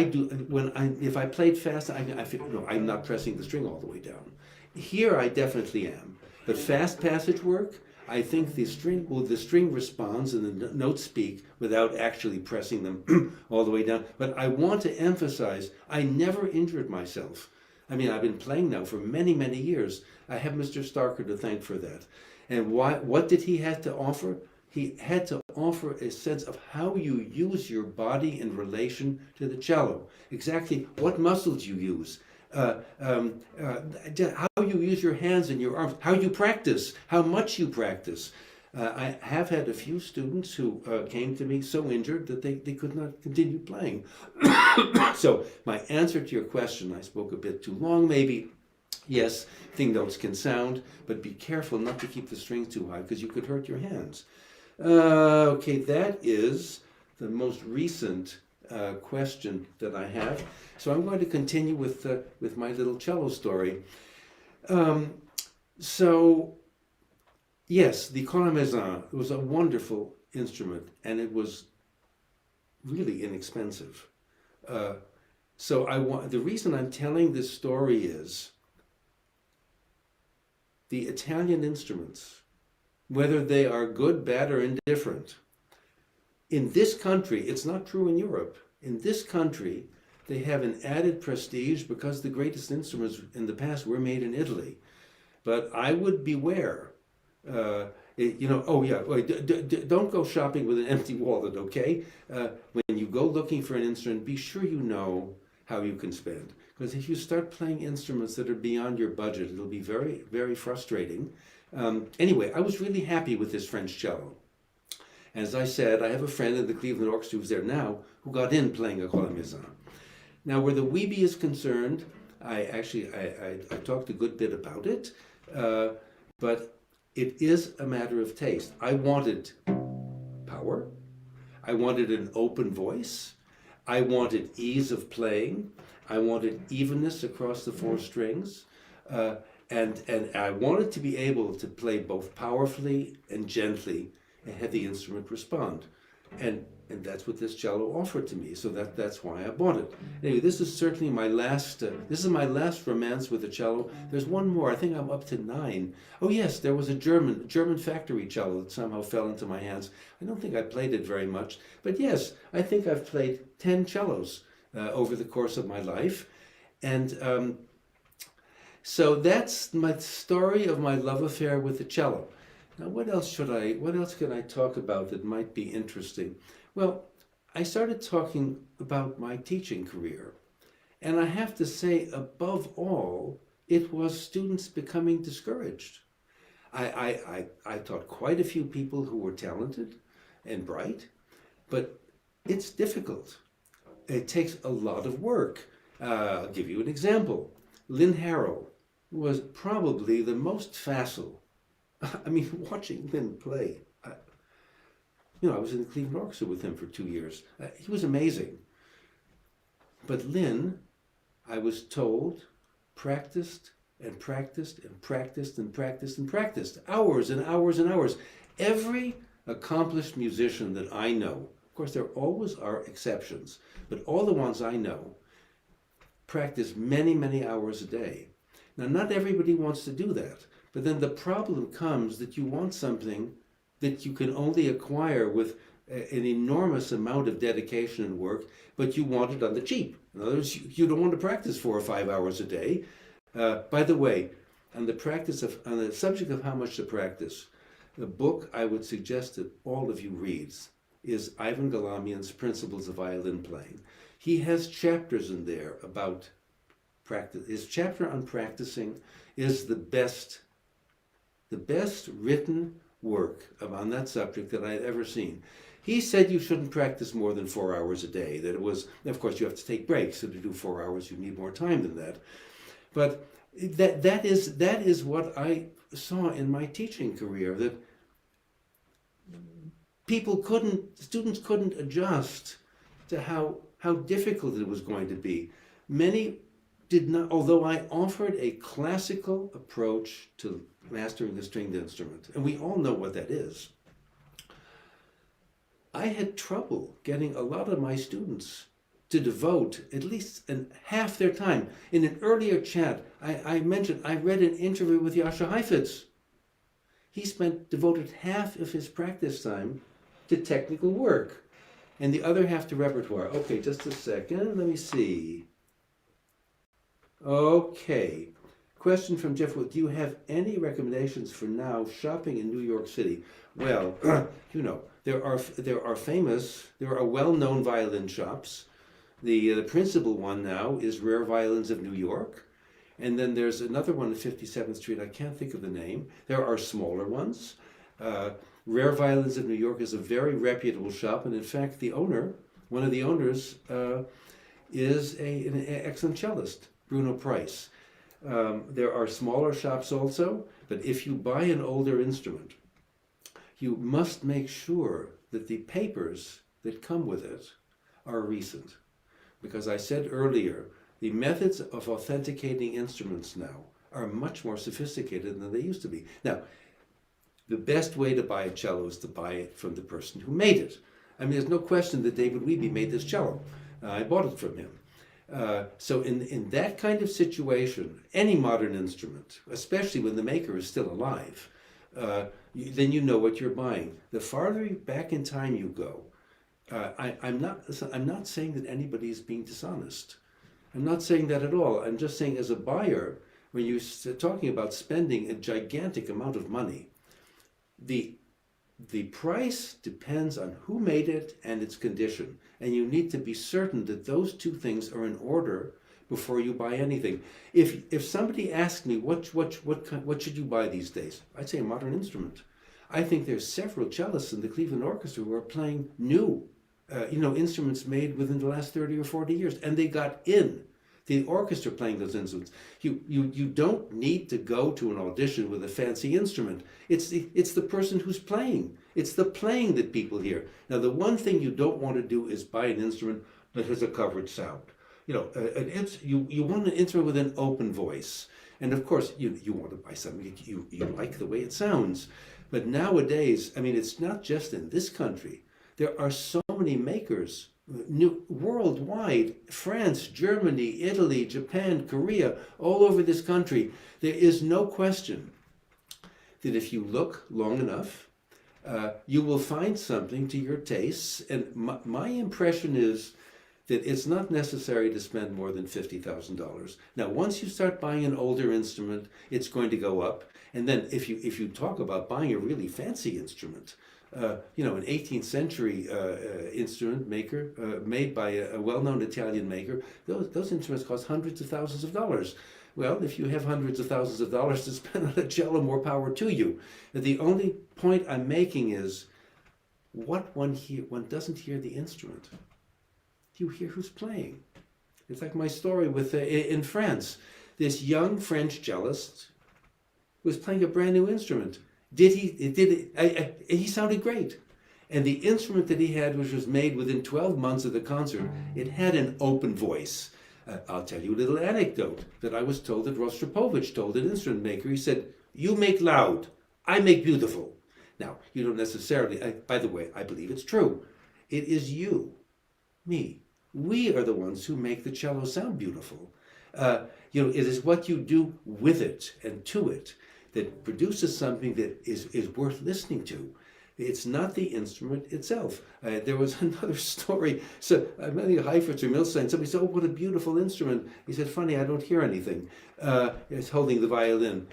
do, if I played fast, I feel, no, I'm not pressing the string all the way down. Here I definitely am. But fast passage work, I think the string responds and the notes speak without actually pressing them all the way down. But I want to emphasize, I never injured myself. I mean, I've been playing now for many, many years. I have Mr. Starker to thank for that. And what did he have to offer? He had to offer a sense of how you use your body in relation to the cello. Exactly what muscles you use, how you use your hands and your arms, how you practice, how much you practice. I have had a few students who came to me so injured that they could not continue playing. So my answer to your question, I spoke a bit too long maybe. Yes, thing notes can sound, but be careful not to keep the strings too high because you could hurt your hands. Okay, that is the most recent question that I have. So I'm going to continue with my little cello story. So, yes, the Cornet was a wonderful instrument, and it was really inexpensive. The reason I'm telling this story is the Italian instruments, whether they are good, bad, or indifferent. In this country, it's not true in Europe. In this country, they have an added prestige because the greatest instruments in the past were made in Italy. But I would beware. Don't go shopping with an empty wallet, okay? When you go looking for an instrument, be sure you know how you can spend. Because if you start playing instruments that are beyond your budget, it'll be very, very frustrating. Anyway, I was really happy with this French cello. As I said, I have a friend in the Cleveland Orchestra who's there now who got in playing a Cornet. Now, where the Weeby is concerned, I talked a good bit about it, but it is a matter of taste. I wanted power. I wanted an open voice. I wanted ease of playing. I wanted evenness across the four strings. And I wanted to be able to play both powerfully and gently and have the instrument respond. And that's what this cello offered to me. So that's why I bought it. Anyway, this is certainly my last, romance with the cello. There's one more. I think I'm up to 9. Oh yes, there was a German factory cello that somehow fell into my hands. I don't think I played it very much. But yes, I think I've played 10 cellos over the course of my life. And so that's my story of my love affair with the cello. Now, what else can I talk about that might be interesting? Well, I started talking about my teaching career. And I have to say, above all, it was students becoming discouraged. I taught quite a few people who were talented and bright, but it's difficult. It takes a lot of work. I'll give you an example. Lynn Harrell was probably the most facile. I mean, watching Lynn play, I was in the Cleveland Orchestra with him for 2 years. He was amazing. But Lynn, I was told, practiced and practiced and practiced and practiced and practiced, hours and hours and hours. Every accomplished musician that I know, of course there always are exceptions, but all the ones I know practice many, many hours a day. Now, not everybody wants to do that. But then the problem comes that you want something that you can only acquire with an enormous amount of dedication and work, but you want it on the cheap. In other words, you don't want to practice 4 or 5 hours a day. By the way, on the subject of how much to practice, the book I would suggest that all of you read is Ivan Galamian's Principles of Violin Playing. He has chapters in there about practice. His chapter on practicing is the best written work on that subject that I've ever seen. He said you shouldn't practice more than 4 hours a day. That it was, of course, you have to take breaks. So to do 4 hours, you need more time than that. But that is what I saw in my teaching career. That students couldn't adjust to how difficult it was going to be. Many did not, although I offered a classical approach to mastering the stringed instrument, and we all know what that is. I had trouble getting a lot of my students to devote at least half their time. In an earlier chat, I mentioned I read an interview with Jascha Heifetz. He devoted half of his practice time to technical work and the other half to repertoire. Okay, just a second, let me see. Okay, question from Jeff Wood. Do you have any recommendations for now shopping in New York City? Well, you know, there are well-known violin shops. The principal one now is Rare Violins of New York. And then there's another one on 57th Street. I can't think of the name. There are smaller ones. Rare Violins of New York is a very reputable shop. And in fact, one of the owners, is an excellent cellist, Bruno Price. There are smaller shops also. But if you buy an older instrument, you must make sure that the papers that come with it are recent. Because I said earlier, the methods of authenticating instruments now are much more sophisticated than they used to be. Now, the best way to buy a cello is to buy it from the person who made it. I mean, there's no question that David Wiebe made this cello. I bought it from him. So in that kind of situation, any modern instrument, especially when the maker is still alive, then you know what you're buying. The farther back in time you go, I'm not saying that anybody is being dishonest. I'm not saying that at all. I'm just saying as a buyer, when you're talking about spending a gigantic amount of money, the price depends on who made it and its condition. And you need to be certain that those two things are in order before you buy anything. If somebody asked me, what should you buy these days? I'd say a modern instrument. I think there's several cellists in the Cleveland Orchestra who are playing new instruments made within the last 30 or 40 years, and they got in the orchestra playing those instruments. You don't need to go to an audition with a fancy instrument. It's the person who's playing. It's the playing that people hear. Now, the one thing you don't want to do is buy an instrument that has a covered sound. You want an instrument with an open voice, and of course you want to buy something you like the way it sounds. But nowadays, I mean, it's not just in this country. There are so many makers worldwide, France, Germany, Italy, Japan, Korea, all over this country. There is no question that if you look long enough, you will find something to your tastes. And my impression is that it's not necessary to spend more than $50,000. Now, once you start buying an older instrument, it's going to go up. And then if you talk about buying a really fancy instrument, an 18th century instrument maker made by a well-known Italian maker, those instruments cost hundreds of thousands of dollars. Well, if you have hundreds of thousands of dollars to spend on a cello, more power to you. The only point I'm making is what one doesn't hear the instrument. You hear who's playing. It's like my story with in France. This young French cellist was playing a brand new instrument. He sounded great. And the instrument that he had, which was made within 12 months of the concert, it had an open voice. I'll tell you a little anecdote that I was told that Rostropovich told an instrument maker. He said, "You make loud, I make beautiful." Now, you don't necessarily, by the way, I believe it's true. It is you, me. We are the ones who make the cello sound beautiful. It is what you do with it and to it that produces something that is worth listening to. It's not the instrument itself. There was another story. So I met Heifetz or Milstein. Somebody said, "Oh, what a beautiful instrument." He said, "Funny, I don't hear anything." It's holding the violin.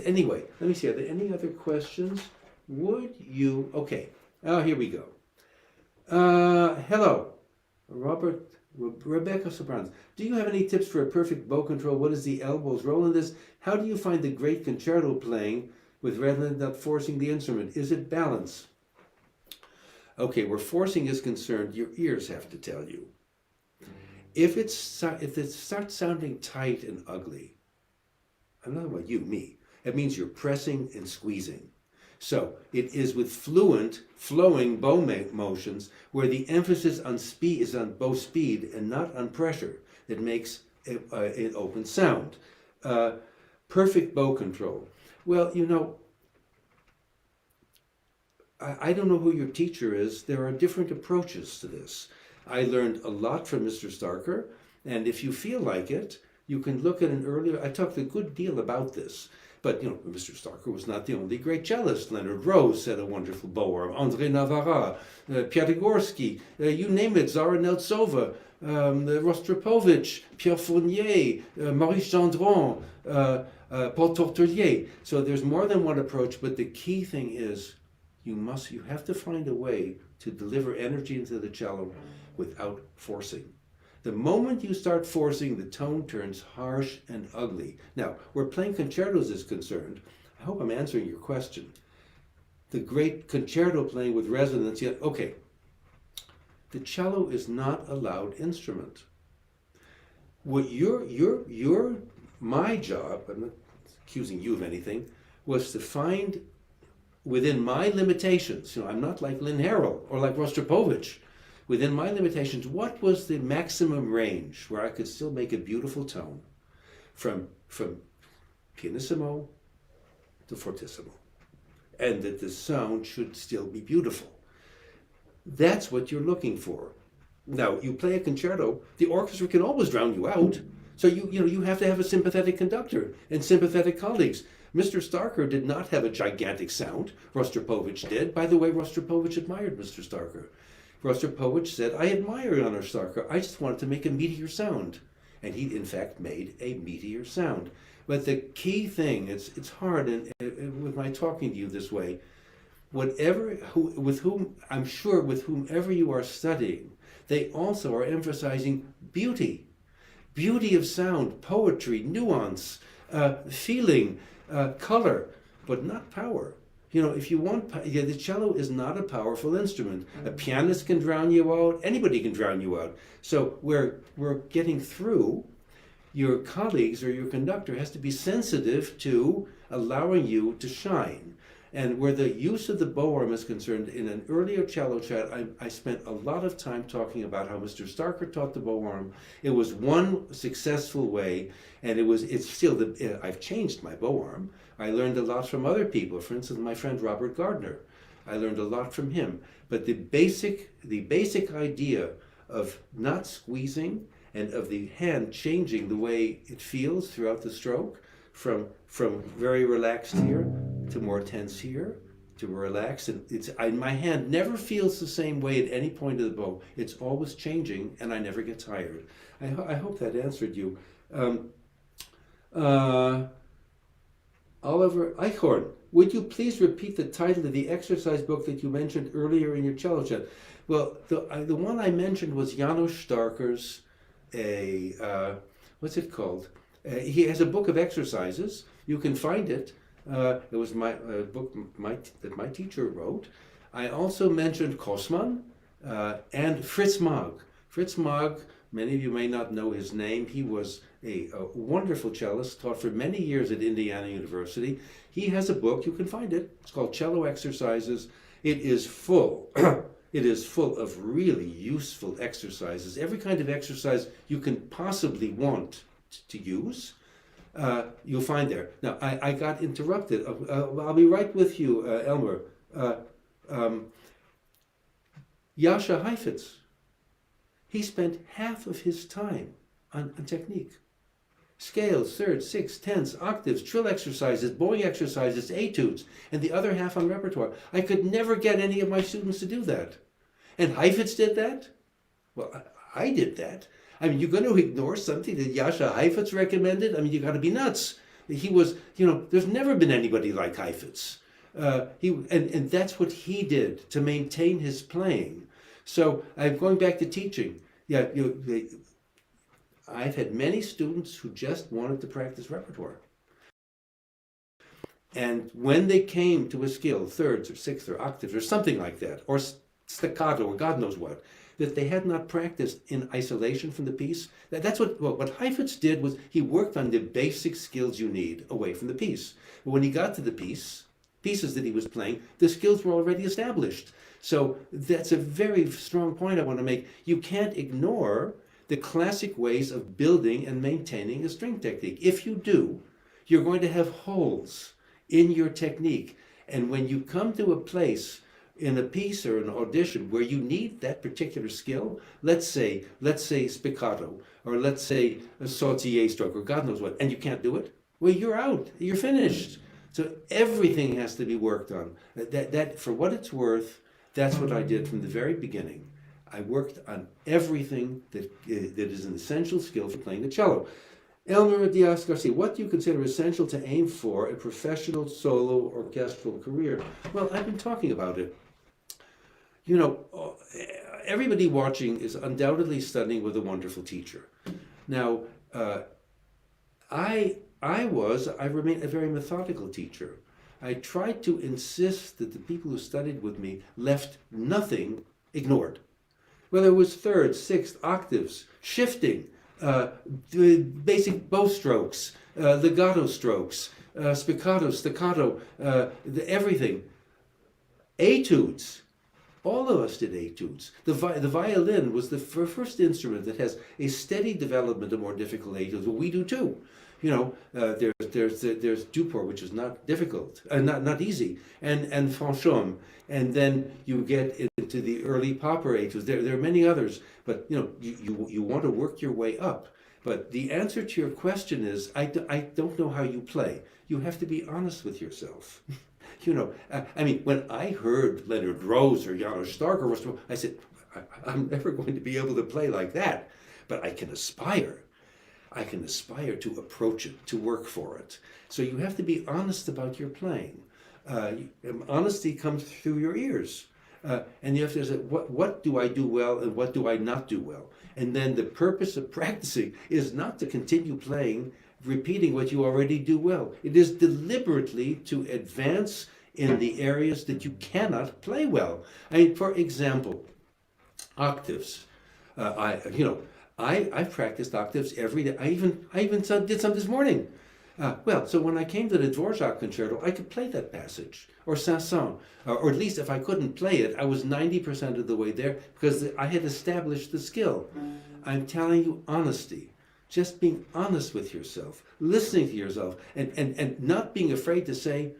Anyway, let me see. Are there any other questions? Okay. Oh, here we go. Hello. Rebecca Sopranos. Do you have any tips for a perfect bow control? What is the elbow's role in this? How do you find the great concerto playing with rather than not forcing the instrument? Is it balance? Okay, where forcing is concerned, your ears have to tell you. If it starts sounding tight and ugly, I'm not about you, me. It means you're pressing and squeezing. So it is with fluent, flowing bow motions where the emphasis on speed is on bow speed and not on pressure that makes an open sound. Perfect bow control. Well, I don't know who your teacher is. There are different approaches to this. I learned a lot from Mr. Starker, and if you feel like it, you can look at an earlier, I talked a good deal about this, but Mr. Starker was not the only great cellist. Leonard Rose had a wonderful bow-arm, André Navarra, Piatigorsky, you name it, Zara Neltsova, Rostropovich, Pierre Fournier, Maurice Gendron, Paul Tortelier. So there's more than one approach, but the key thing is you have to find a way to deliver energy into the cello without forcing. The moment you start forcing, the tone turns harsh and ugly. Now, where playing concertos is concerned, I hope I'm answering your question. The great concerto playing with resonance, okay, the cello is not a loud instrument. What my job, I'm not accusing you of anything, was to find within my limitations, I'm not like Lynn Harrell or like Rostropovich, within my limitations, what was the maximum range where I could still make a beautiful tone from pianissimo to fortissimo, and that the sound should still be beautiful. That's what you're looking for. Now, you play a concerto, the orchestra can always drown you out, so you have to have a sympathetic conductor and sympathetic colleagues. Mr. Starker did not have a gigantic sound. Rostropovich did. By the way, Rostropovich admired Mr. Starker. Rostropovich said, I admire Janos Starker. I just wanted to make a meteor sound. And he, in fact, made a meteor sound. But the key thing, it's hard with my talking to you this way, whomever you are studying, they also are emphasizing beauty. Beauty of sound, poetry, nuance, feeling, color, but not power. If you want, the cello is not a powerful instrument. A pianist can drown you out. Anybody can drown you out. So we're getting through. Your colleagues or your conductor has to be sensitive to allowing you to shine. And where the use of the bow arm is concerned, in an earlier cello chat, I spent a lot of time talking about how Mr. Starker taught the bow arm. It was one successful way, and it's still I've changed my bow arm. I learned a lot from other people. For instance, my friend Robert Gardner. I learned a lot from him. But the basic idea of not squeezing and of the hand changing the way it feels throughout the stroke, from very relaxed here to more tense here to relax, and my hand never feels the same way at any point of the bow. It's always changing, and I never get tired. I hope that answered you. Oliver Eichhorn, would you please repeat the title of the exercise book that you mentioned earlier in your cello chat? Well, the one I mentioned was Janos Starker's, what's it called? He has a book of exercises. You can find it. It was my book that my teacher wrote. I also mentioned Kosman and Fritz Maag. Fritz Maag, many of you may not know his name. He was a wonderful cellist, taught for many years at Indiana University. He has a book, you can find it. It's called Cello Exercises. It is full. It is full of really useful exercises. Every kind of exercise you can possibly want to use, you'll find there. Now, I got interrupted. I'll be right with you, Elmer. Jascha Heifetz, he spent half of his time on technique. Scales, thirds, sixths, tenths, octaves, trill exercises, bowing exercises, etudes, and the other half on repertoire. I could never get any of my students to do that. And Heifetz did that? Well, I did that. I mean, you're going to ignore something that Jascha Heifetz recommended? I mean, you got to be nuts. He was, there's never been anybody like Heifetz. And that's what he did to maintain his playing. So I'm going back to teaching. Yeah, I've had many students who just wanted to practice repertoire. And when they came to a skill, thirds or sixths or octaves or something like that, or staccato or God knows what, that they had not practiced in isolation from the piece. That's what Heifetz did was he worked on the basic skills you need away from the piece. But when he got to the pieces that he was playing, the skills were already established. So that's a very strong point I want to make. You can't ignore the classic ways of building and maintaining a string technique. If you do, you're going to have holes in your technique. And when you come to a place in a piece or an audition where you need that particular skill, let's say spiccato, or let's say a sautier stroke, or God knows what, and you can't do it, well, you're out, you're finished. So everything has to be worked on. That for what it's worth, that's what I did from the very beginning. I worked on everything that is an essential skill for playing the cello. Elmer Diaz Garcia, what do you consider essential to aim for a professional solo orchestral career? Well, I've been talking about it. You know, everybody watching is undoubtedly studying with a wonderful teacher. Now, I remain a very methodical teacher. I tried to insist that the people who studied with me left nothing ignored. Whether it was thirds, sixths, octaves, shifting, basic bow strokes, legato strokes, spiccato, staccato, everything. Etudes. All of us did etudes. The violin was the first instrument that has a steady development of more difficult etudes. Well, we do too. You know, there's Duport, which is not difficult, not easy, and Fanchon, and then you get into the early Popper etudes. There are many others, but you know, you want to work your way up. But the answer to your question is, I don't know how you play. You have to be honest with yourself. You know, I mean, when I heard Leonard Rose or Janos Starker, I said, I'm never going to be able to play like that, but I can aspire. I can aspire to approach it, to work for it. So you have to be honest about your playing. Honesty comes through your ears. And you have to say, what do I do well and what do I not do well? And then the purpose of practicing is not to continue playing, repeating what you already do well. It is deliberately to advance in the areas that you cannot play well. I mean, for example, octaves. I've practiced octaves every day. I even did some this morning. So when I came to the Dvorak concerto, I could play that passage, or Saint-Saëns, or at least if I couldn't play it, I was 90% of the way there because I had established the skill. I'm telling you honesty. Just being honest with yourself, listening to yourself, and not being afraid to say,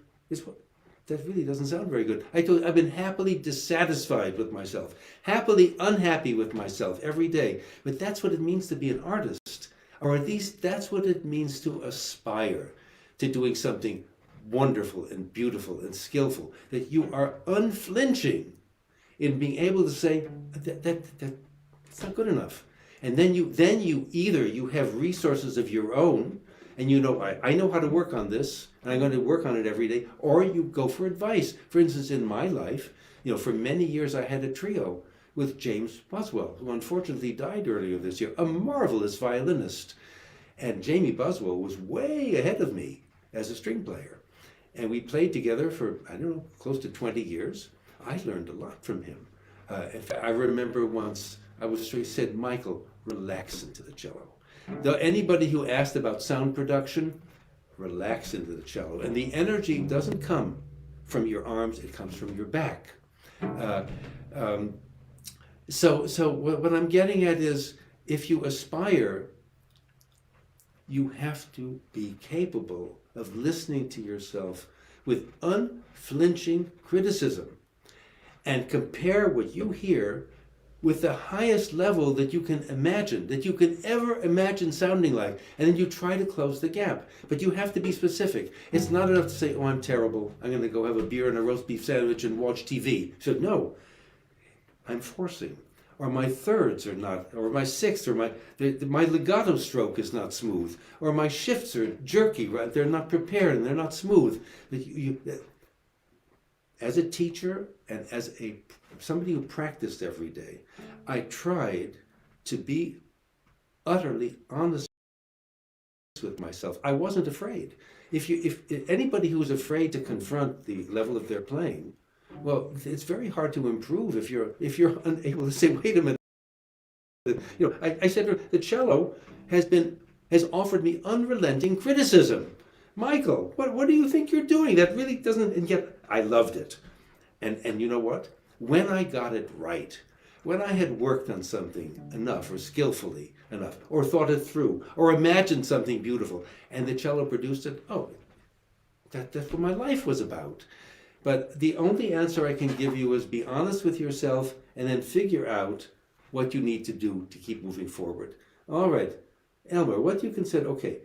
that really doesn't sound very good. I've been happily dissatisfied with myself, happily unhappy with myself every day. But that's what it means to be an artist, or at least that's what it means to aspire to doing something wonderful and beautiful and skillful, that you are unflinching in being able to say, that's not good enough. And then you either you have resources of your own, and you know, I know how to work on this, and I'm going to work on it every day, or you go for advice. For instance, in my life, you know, for many years I had a trio with James Boswell, who unfortunately died earlier this year, a marvelous violinist. And Jamie Boswell was way ahead of me as a string player. And we played together for, I don't know, close to 20 years. I learned a lot from him. In fact, I remember once, he said, Michael, relax into the cello. Though anybody who asked about sound production, relax into the cello. And the energy doesn't come from your arms, it comes from your back. So what I'm getting at is, if you aspire, you have to be capable of listening to yourself with unflinching criticism and compare what you hear with the highest level that you can imagine, that you can ever imagine sounding like, and then you try to close the gap. But you have to be specific. It's not enough to say, oh, I'm terrible, I'm going to go have a beer and a roast beef sandwich and watch TV. So no, I'm forcing. Or my thirds are not, or my sixths, or my legato stroke is not smooth, or my shifts are jerky, right? They're not prepared and they're not smooth. As a teacher and as somebody who practiced every day, I tried to be utterly honest with myself. I wasn't afraid. If anybody who is afraid to confront the level of their playing, well, it's very hard to improve if you're unable to say, wait a minute. You know, I said to her, the cello has offered me unrelenting criticism. Michael, what do you think you're doing? That really doesn't, and yet I loved it. And you know what? When I got it right, when I had worked on something enough, or skillfully enough, or thought it through, or imagined something beautiful, and the cello produced it, oh, that's what my life was about. But the only answer I can give you is be honest with yourself and then figure out what you need to do to keep moving forward. All right, Elmer, what do you consider? Okay,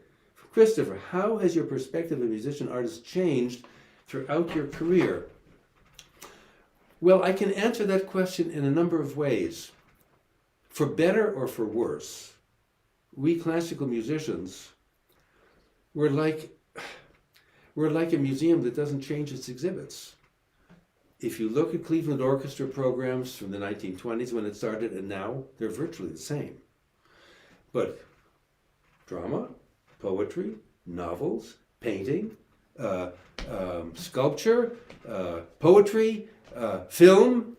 Christopher, how has your perspective of musician artist changed throughout your career? Well, I can answer that question in a number of ways. For better or for worse, we classical musicians, we're like a museum that doesn't change its exhibits. If you look at Cleveland Orchestra programs from the 1920s when it started and now, they're virtually the same. But drama, poetry, novels, painting, sculpture, poetry, film,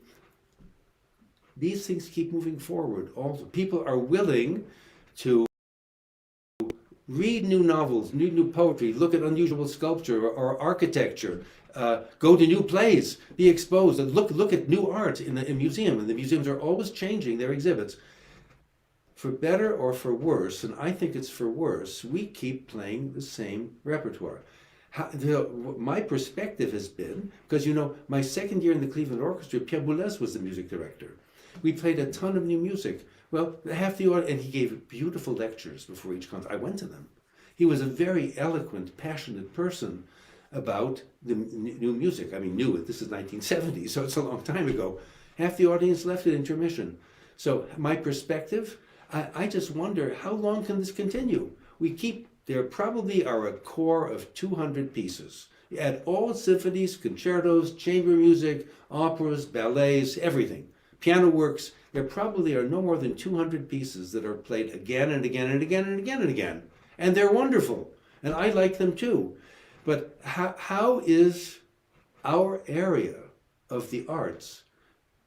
these things keep moving forward. Also, people are willing to read new novels, new poetry, look at unusual sculpture or architecture, go to new plays, be exposed, and look at new art in a museum. And the museums are always changing their exhibits. For better or for worse, and I think it's for worse, we keep playing the same repertoire. My perspective has been, because my second year in the Cleveland Orchestra, Pierre Boulez was the music director. We played a ton of new music. Well, half the audience, and he gave beautiful lectures before each concert. I went to them. He was a very eloquent, passionate person about the new music. I mean, this is 1970, so it's a long time ago. Half the audience left at intermission. So my perspective, I just wonder, how long can this continue? There probably are a core of 200 pieces. At all symphonies, concertos, chamber music, operas, ballets, everything. Piano works, there probably are no more than 200 pieces that are played again and again and again and again and again. And they're wonderful. And I like them too. But how is our area of the arts,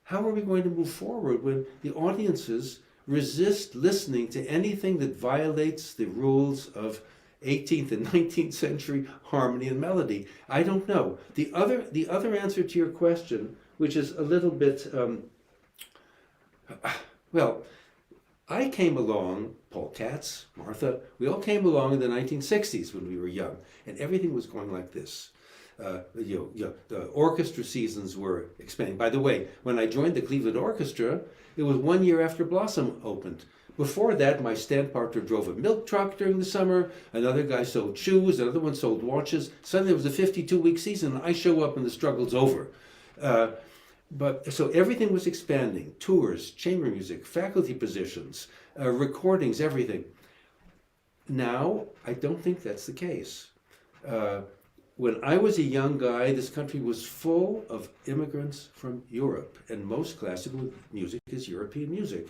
how are we going to move forward when the audiences resist listening to anything that violates the rules of 18th and 19th century harmony and melody? I don't know. The other answer to your question, which is a little bit, well, I came along, Paul Katz, Martha, we all came along in the 1960s when we were young, and everything was going like this. The orchestra seasons were expanding. By the way, when I joined the Cleveland Orchestra, it was 1 year after Blossom opened. Before that, my stand partner drove a milk truck during the summer, another guy sold shoes, another one sold watches. Suddenly it was a 52-week season, and I show up and the struggle's over. But so everything was expanding, tours, chamber music, faculty positions, recordings, everything. Now, I don't think that's the case. When I was a young guy, this country was full of immigrants from Europe, and most classical music is European music.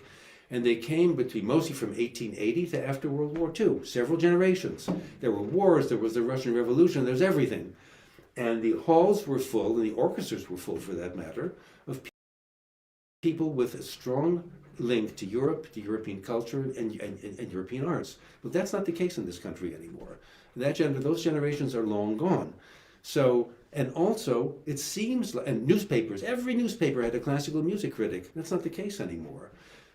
And they came mostly from 1880 to after World War II, several generations. There were wars, there was the Russian Revolution, there was everything. And the halls were full, and the orchestras were full for that matter, of people with a strong link to Europe, to European culture, and European arts. But that's not the case in this country anymore. Those generations are long gone. So, and also, it seems like, and newspapers, every newspaper had a classical music critic. That's not the case anymore.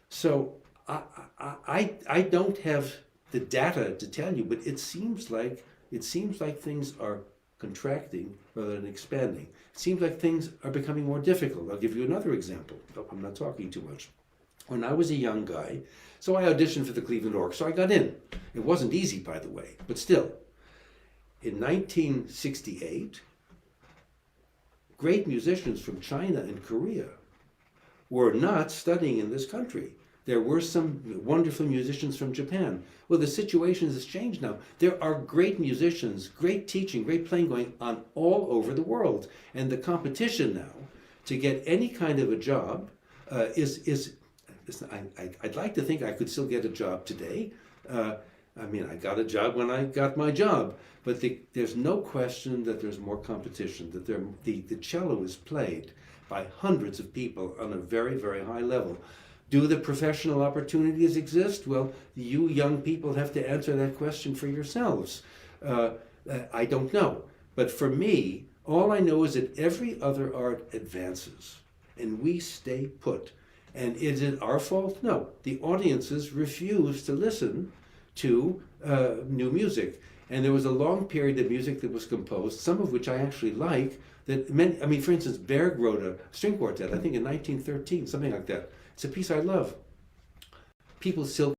So, I don't have the data to tell you, but it seems like things are contracting rather than expanding. It seems like things are becoming more difficult. I'll give you another example. I'm not talking too much. When I was a young guy, so I auditioned for the Cleveland Orchestra. I got in. It wasn't easy, by the way, but still. In 1968, great musicians from China and Korea were not studying in this country. There were some wonderful musicians from Japan. Well, the situation has changed now. There are great musicians, great teaching, great playing going on all over the world. And the competition now to get any kind of a job I'd like to think I could still get a job today. I got a job when I got my job. But there's no question that there's more competition, that the cello is played by hundreds of people on a very, very high level. Do the professional opportunities exist? Well, you young people have to answer that question for yourselves. I don't know. But for me, all I know is that every other art advances, and we stay put. And is it our fault? No. The audiences refuse to listen to new music. And there was a long period of music that was composed, some of which I actually like, that many, I mean, for instance, Berg wrote a string quartet, I think in 1913, something like that. It's a piece I love. People still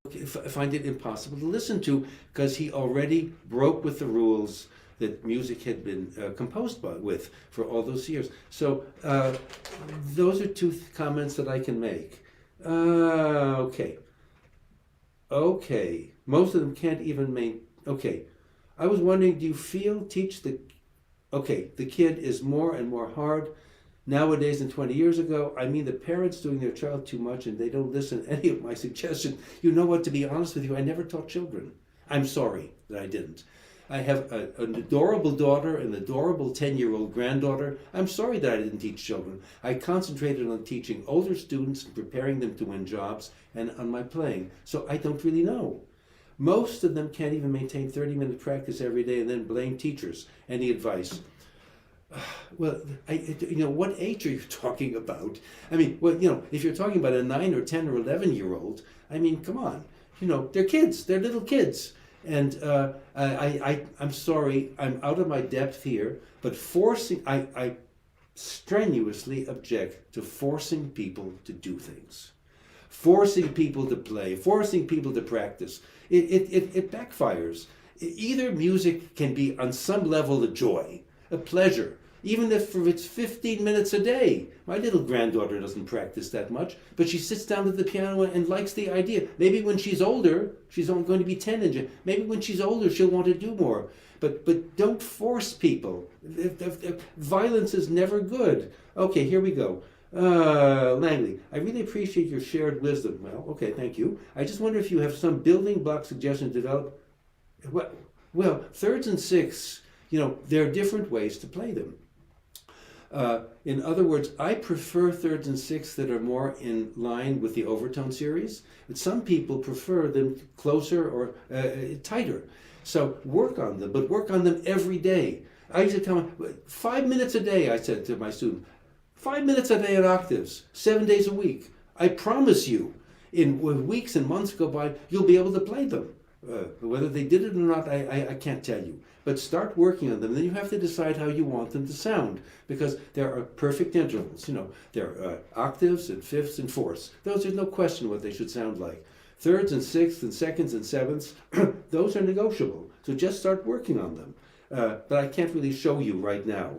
find it impossible to listen to because he already broke with the rules that music had been composed with for all those years. So those are two comments that I can make. Okay. Most of them can't even make. Okay. I was wondering, do you teach the kid is more and more hard nowadays than 20 years ago? I mean, the parents doing their child too much and they don't listen to any of my suggestions. You know what, to be honest with you, I never taught children. I'm sorry that I didn't. I have an adorable daughter, an adorable 10-year-old granddaughter. I'm sorry that I didn't teach children. I concentrated on teaching older students and preparing them to win jobs and on my playing. So I don't really know. Most of them can't even maintain 30-minute practice every day and then blame teachers. Any advice? Well, what age are you talking about? I mean, if you're talking about a 9 or 10 or 11-year-old, I mean, come on. They're kids. They're little kids. And I'm sorry, I'm out of my depth here, but I strenuously object to forcing people to do things. Forcing people to play, forcing people to practice. It backfires. Either music can be on some level a joy, a pleasure, even if it's 15 minutes a day. My little granddaughter doesn't practice that much, but she sits down at the piano and likes the idea. Maybe when she's older, she's only going to be 10 and maybe when she's older she'll want to do more. But don't force people. Violence is never good. Okay, here we go. Langley, I really appreciate your shared wisdom. Well, okay, thank you. I just wonder if you have some building block suggestions to develop. Well, thirds and sixths, there are different ways to play them. In other words, I prefer thirds and sixths that are more in line with the overtone series, but some people prefer them closer or tighter. So work on them, but work on them every day. I used to tell them, 5 minutes a day, I said to my student, 5 minutes a day in octaves, 7 days a week. I promise you, in weeks and months go by, you'll be able to play them. Whether they did it or not, I can't tell you. But start working on them. Then you have to decide how you want them to sound, because there are perfect intervals. There are octaves and fifths and fourths. Those are no question what they should sound like. Thirds and sixths and seconds and sevenths, those are negotiable. So just start working on them. But I can't really show you right now.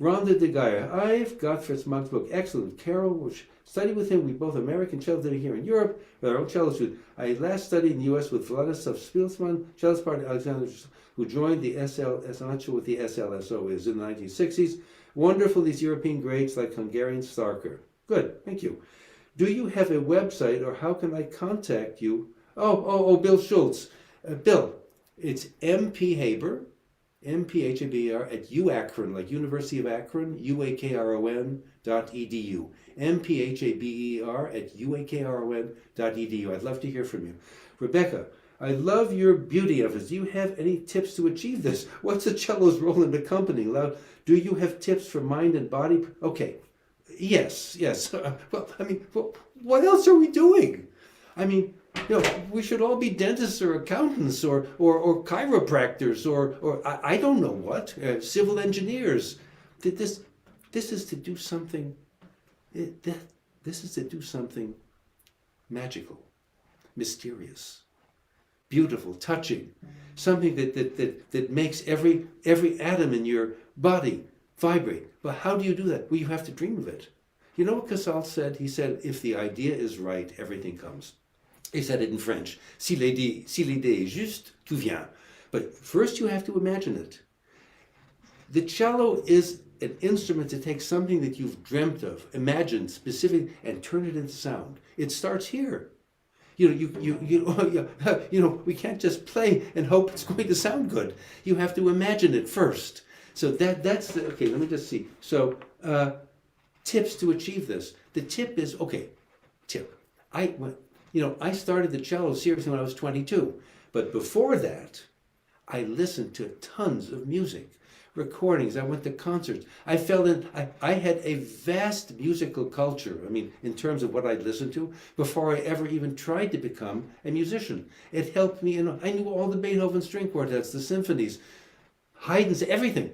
Rhonda de Geyer, I've got Fritz Monk's book, excellent. Carol, which studied with him. We both American cellists living here in Europe with our own cello student. I last studied in the U.S. with Vladislav Spielsman, cellist partner Alexander, who joined the I'm not sure what the SLSO is, in the 1960s. Wonderful, these European greats like Hungarian Starker. Good, thank you. Do you have a website, or how can I contact you? Bill Schultz. Bill, it's MP Haber, M-P-H-A-B-E-R, at UAkron, like University of Akron, UAKRON.edu. M-P-H-A-B-E-R at UAKRON.edu. I'd love to hear from you. Rebecca, I love your beauty emphasis. Do you have any tips to achieve this? What's a cello's role in accompanying loud? Do you have tips for mind and body? Okay. Yes. What else are we doing? We should all be dentists or accountants or chiropractors or I don't know what, civil engineers. This is to do something. This is to do something magical, mysterious, beautiful, touching, something that makes every atom in your body vibrate. But how do you do that? Well, you have to dream of it. You know what Casals said? He said, if the idea is right, everything comes. He said it in French. Si l'idée est juste, tout vient. But first you have to imagine it. The cello is an instrument to take something that you've dreamt of, imagined specifically, and turn it into sound. It starts here. We can't just play and hope it's going to sound good. You have to imagine it first. So that's the, okay, let me just see. So tips to achieve this. The tip is, I started the cello seriously when I was 22. But before that, I listened to tons of music. recordings. I went to concerts. I had a vast musical culture, I mean, in terms of what I'd listened to, before I ever even tried to become a musician. It helped me, I knew all the Beethoven string quartets, the symphonies, Haydn's, everything.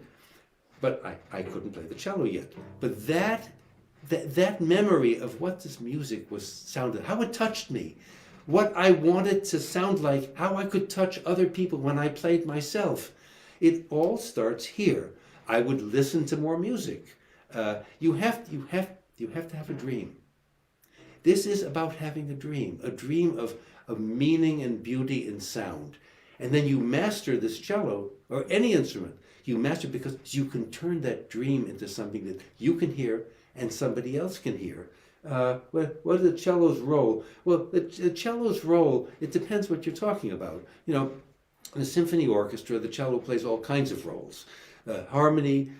But I couldn't play the cello yet. But that memory of what this music sounded, how it touched me, what I wanted to sound like, how I could touch other people when I played myself. It all starts here. I would listen to more music. You have to have a dream. This is about having a dream of meaning and beauty in sound. And then you master this cello, or any instrument. You master because you can turn that dream into something that you can hear and somebody else can hear. What is the cello's role? Well, the cello's role, it depends what you're talking about. You know, in a symphony orchestra, the cello plays all kinds of roles. Harmony,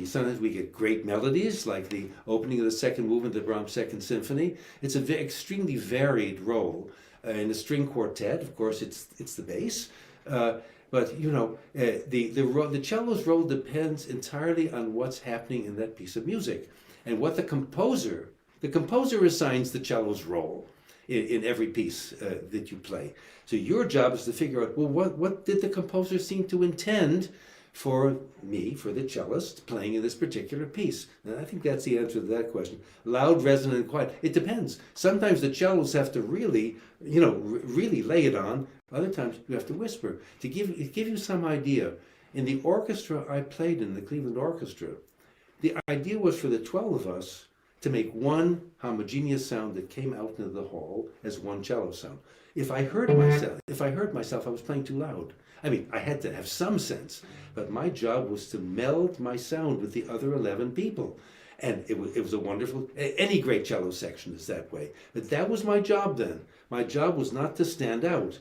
sometimes we get great melodies, like the opening of the second movement of the Brahms Second Symphony. It's an extremely varied role. In the string quartet, of course, it's the bass. But you know, the cello's role depends entirely on what's happening in that piece of music, and what the composer assigns the cello's role in every piece that you play. So your job is to figure out, well, what did the composer seem to intend for me, for the cellist, playing in this particular piece? And I think that's the answer to that question. Loud, resonant, quiet. It depends. Sometimes the cellos have to really, really lay it on. Other times you have to whisper. To give you some idea, in the orchestra I played in, the Cleveland Orchestra, the idea was for the 12 of us to make one homogeneous sound that came out into the hall as one cello sound. If I heard myself, I was playing too loud. I mean, I had to have some sense, but my job was to meld my sound with the other 11 people. And it was a wonderful, any great cello section is that way. But that was my job then. My job was not to stand out.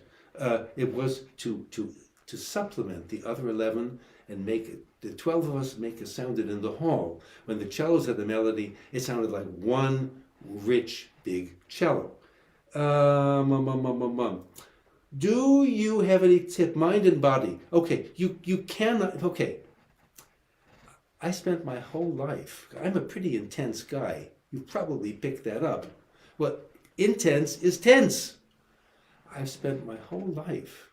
It was to supplement the other 11 and make the 12 of us make a sound that in the hall, when the cellos had the melody, it sounded like one rich, big cello. Do you have any tip, mind and body? Okay, you cannot, okay. I spent my whole life, I'm a pretty intense guy. You probably picked that up. Well, intense is tense. I've spent my whole life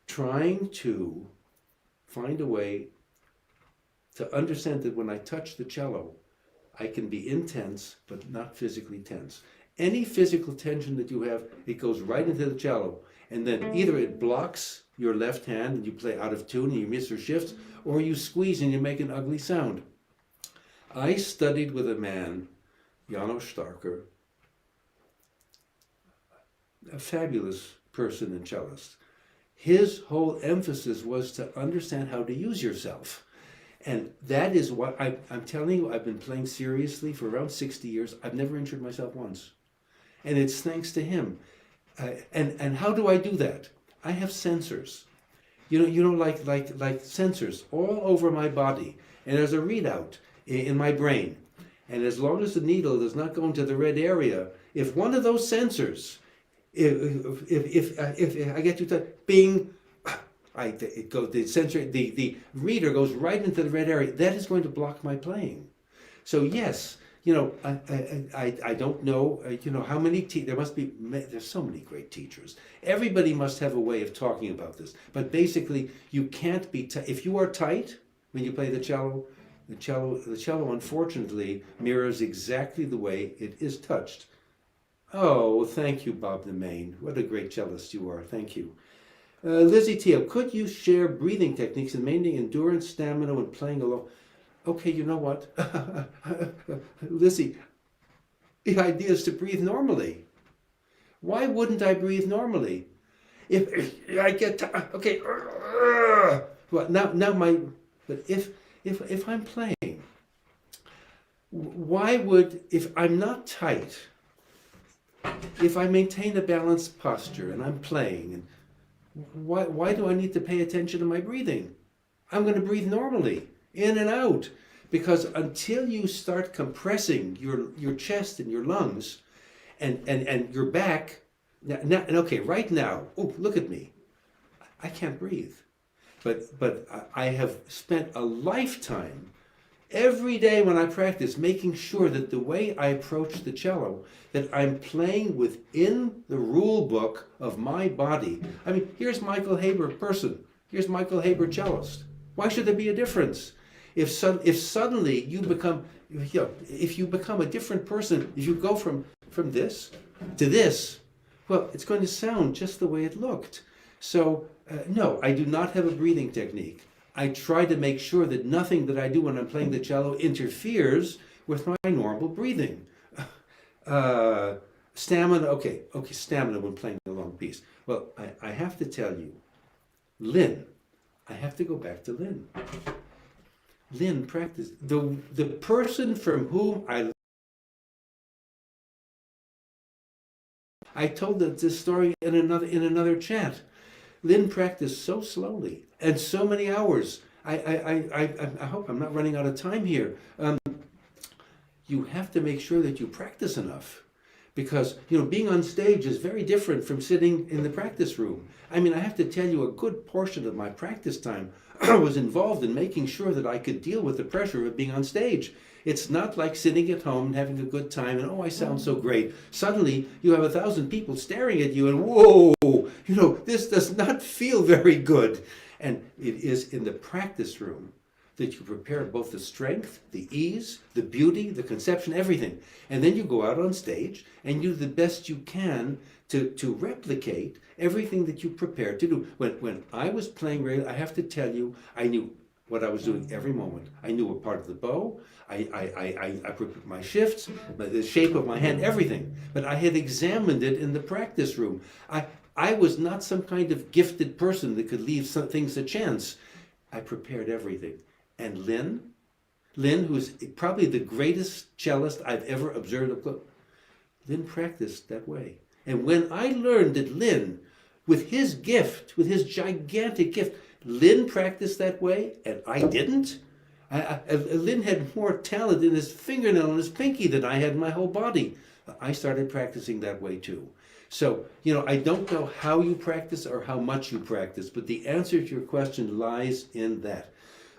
trying to find a way to understand that when I touch the cello, I can be intense, but not physically tense. Any physical tension that you have, it goes right into the cello. And then either it blocks your left hand and you play out of tune and you miss your shifts, or you squeeze and you make an ugly sound. I studied with a man, Janos Starker, a fabulous person and cellist. His whole emphasis was to understand how to use yourself. And that is what I'm telling you, I've been playing seriously for around 60 years. I've never injured myself once. And it's thanks to him. And how do I do that? I have sensors. Like sensors all over my body. And there's a readout in my brain. And as long as the needle does not go into the red area, if one of those sensors, if I get you to bing, the reader goes right into the red area. That is going to block my playing. So yes, I don't know, how many there's so many great teachers. Everybody must have a way of talking about this. But basically, you can't be if you are tight when you play the cello, the cello unfortunately mirrors exactly the way it is touched. Oh, thank you, Bob the Main. What a great cellist you are. Thank you. Lizzie Teo, could you share breathing techniques and maintaining endurance, stamina when playing alone? Okay, you know what? Lizzie, the idea is to breathe normally. Why wouldn't I breathe normally? If I get okay, well, but if I'm playing, why would, if I'm not tight, if I maintain a balanced posture and I'm playing, and why do I need to pay attention to my breathing? I'm going to breathe normally, in and out, because until you start compressing your chest and your lungs and your back, okay, right now, oh, look at me, I can't breathe. but I have spent a lifetime every day when I practice making sure that the way I approach the cello, that I'm playing within the rule book of my body. I mean, here's Michael Haber, person. Here's Michael Haber, cellist. Why should there be a difference? If suddenly you become, if you become a different person, if you go from this to this, well, it's going to sound just the way it looked. So, no, I do not have a breathing technique. I try to make sure that nothing that I do when I'm playing the cello interferes with my normal breathing. Stamina, okay, stamina when playing a long piece. Well, I have to tell you, Lynn, I have to go back to Lynn. Lynn practiced, the person from whom I told this story in another chat. Lynn practiced so slowly and so many hours. I hope I'm not running out of time here. You have to make sure that you practice enough, because being on stage is very different from sitting in the practice room. I mean, I have to tell you, a good portion of my practice time was involved in making sure that I could deal with the pressure of being on stage. It's not like sitting at home and having a good time and, oh, I sound so great. Suddenly you have 1,000 people staring at you and, whoa, this does not feel very good. And it is in the practice room that you prepare both the strength, the ease, the beauty, the conception, everything. And then you go out on stage and you do the best you can to replicate everything that you prepared to do. When I was playing radio, I have to tell you, I knew what I was doing every moment. I knew a part of the bow, I prepared my shifts, the shape of my hand, everything. But I had examined it in the practice room. I was not some kind of gifted person that could leave some things to chance. I prepared everything. And Lynn, who's probably the greatest cellist I've ever observed, Lynn practiced that way. And when I learned that Lynn, with his gift, with his gigantic gift, Lynn practiced that way, and I didn't. Lynn had more talent in his fingernail and his pinky than I had in my whole body. I started practicing that way too. So, I don't know how you practice or how much you practice, but the answer to your question lies in that.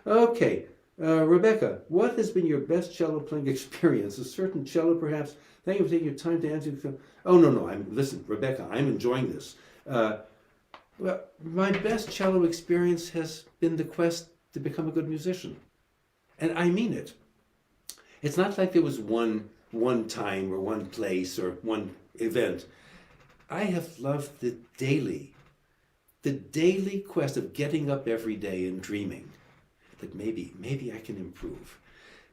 Okay, Rebecca, what has been your best cello playing experience? A certain cello, perhaps? Thank you for taking your time to answer. Oh, no, listen, Rebecca, I'm enjoying this. Well, my best cello experience has been the quest to become a good musician. And I mean it. It's not like there was one time or one place or one event. I have loved the daily quest of getting up every day and dreaming that maybe I can improve.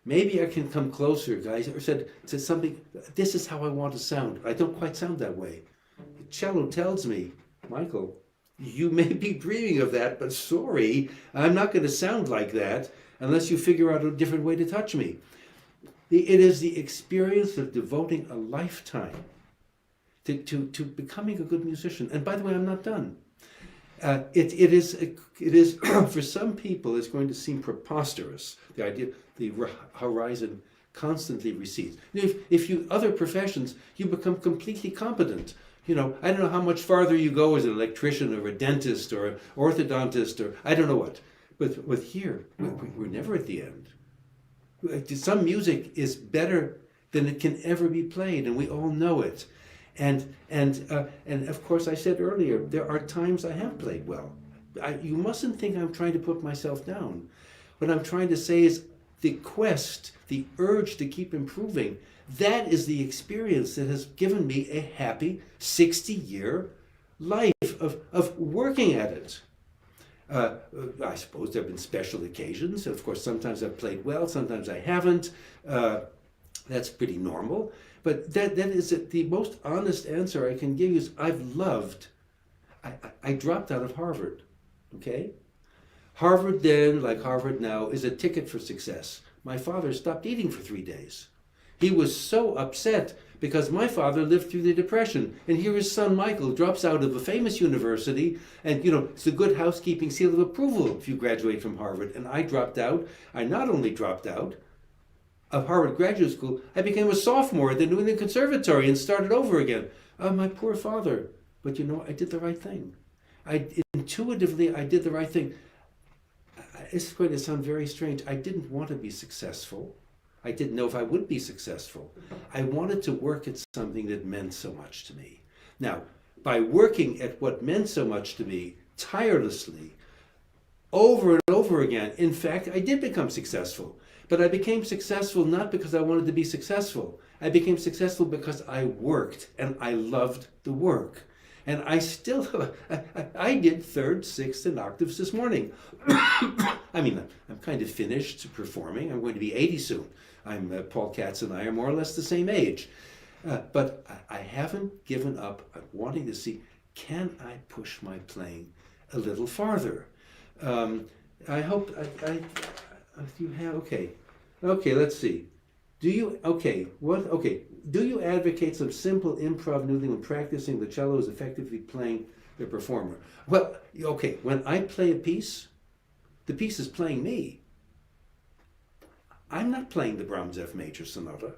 Maybe I can come closer, guys, or said something, this is how I want to sound. I don't quite sound that way. The cello tells me, Michael, you may be dreaming of that, but sorry, I'm not going to sound like that unless you figure out a different way to touch me. It is the experience of devoting a lifetime to becoming a good musician. And by the way, I'm not done. It is for some people, it's going to seem preposterous. The idea, the horizon constantly recedes. If you other professions, you become completely competent. I don't know how much farther you go as an electrician or a dentist or an orthodontist or I don't know what. But with here, we're never at the end. Some music is better than it can ever be played, and we all know it. And of course, I said earlier, there are times I have played well. You mustn't think I'm trying to put myself down. What I'm trying to say is the quest, the urge to keep improving, that is the experience that has given me a happy 60-year life of working at it. I suppose there have been special occasions. Of course, sometimes I've played well, sometimes I haven't. That's pretty normal. But that is the most honest answer I can give you is I've loved. I dropped out of Harvard, okay? Harvard then, like Harvard now, is a ticket for success. My father stopped eating for 3 days. He was so upset because my father lived through the Depression, and here his son Michael drops out of a famous university, and it's a good housekeeping seal of approval if you graduate from Harvard. And I dropped out. I not only dropped out of Harvard Graduate School, I became a sophomore at the New England Conservatory and started over again. My poor father. But I did the right thing. Intuitively, I did the right thing. it's going to sound very strange. I didn't want to be successful. I didn't know if I would be successful. I wanted to work at something that meant so much to me. Now, by working at what meant so much to me tirelessly, over and over again, in fact, I did become successful. But I became successful not because I wanted to be successful. I became successful because I worked and I loved the work. And I still, I did third, sixth, and octaves this morning. I mean, I'm kind of finished performing. I'm going to be 80 soon. Paul Katz and I are more or less the same age. But I haven't given up on wanting to see, can I push my playing a little farther? I hope, you have, okay, let's see. Do you advocate some simple improv noodling when practicing the cello is effectively playing the performer? Well, okay, when I play a piece, the piece is playing me. I'm not playing the Brahms F major sonata.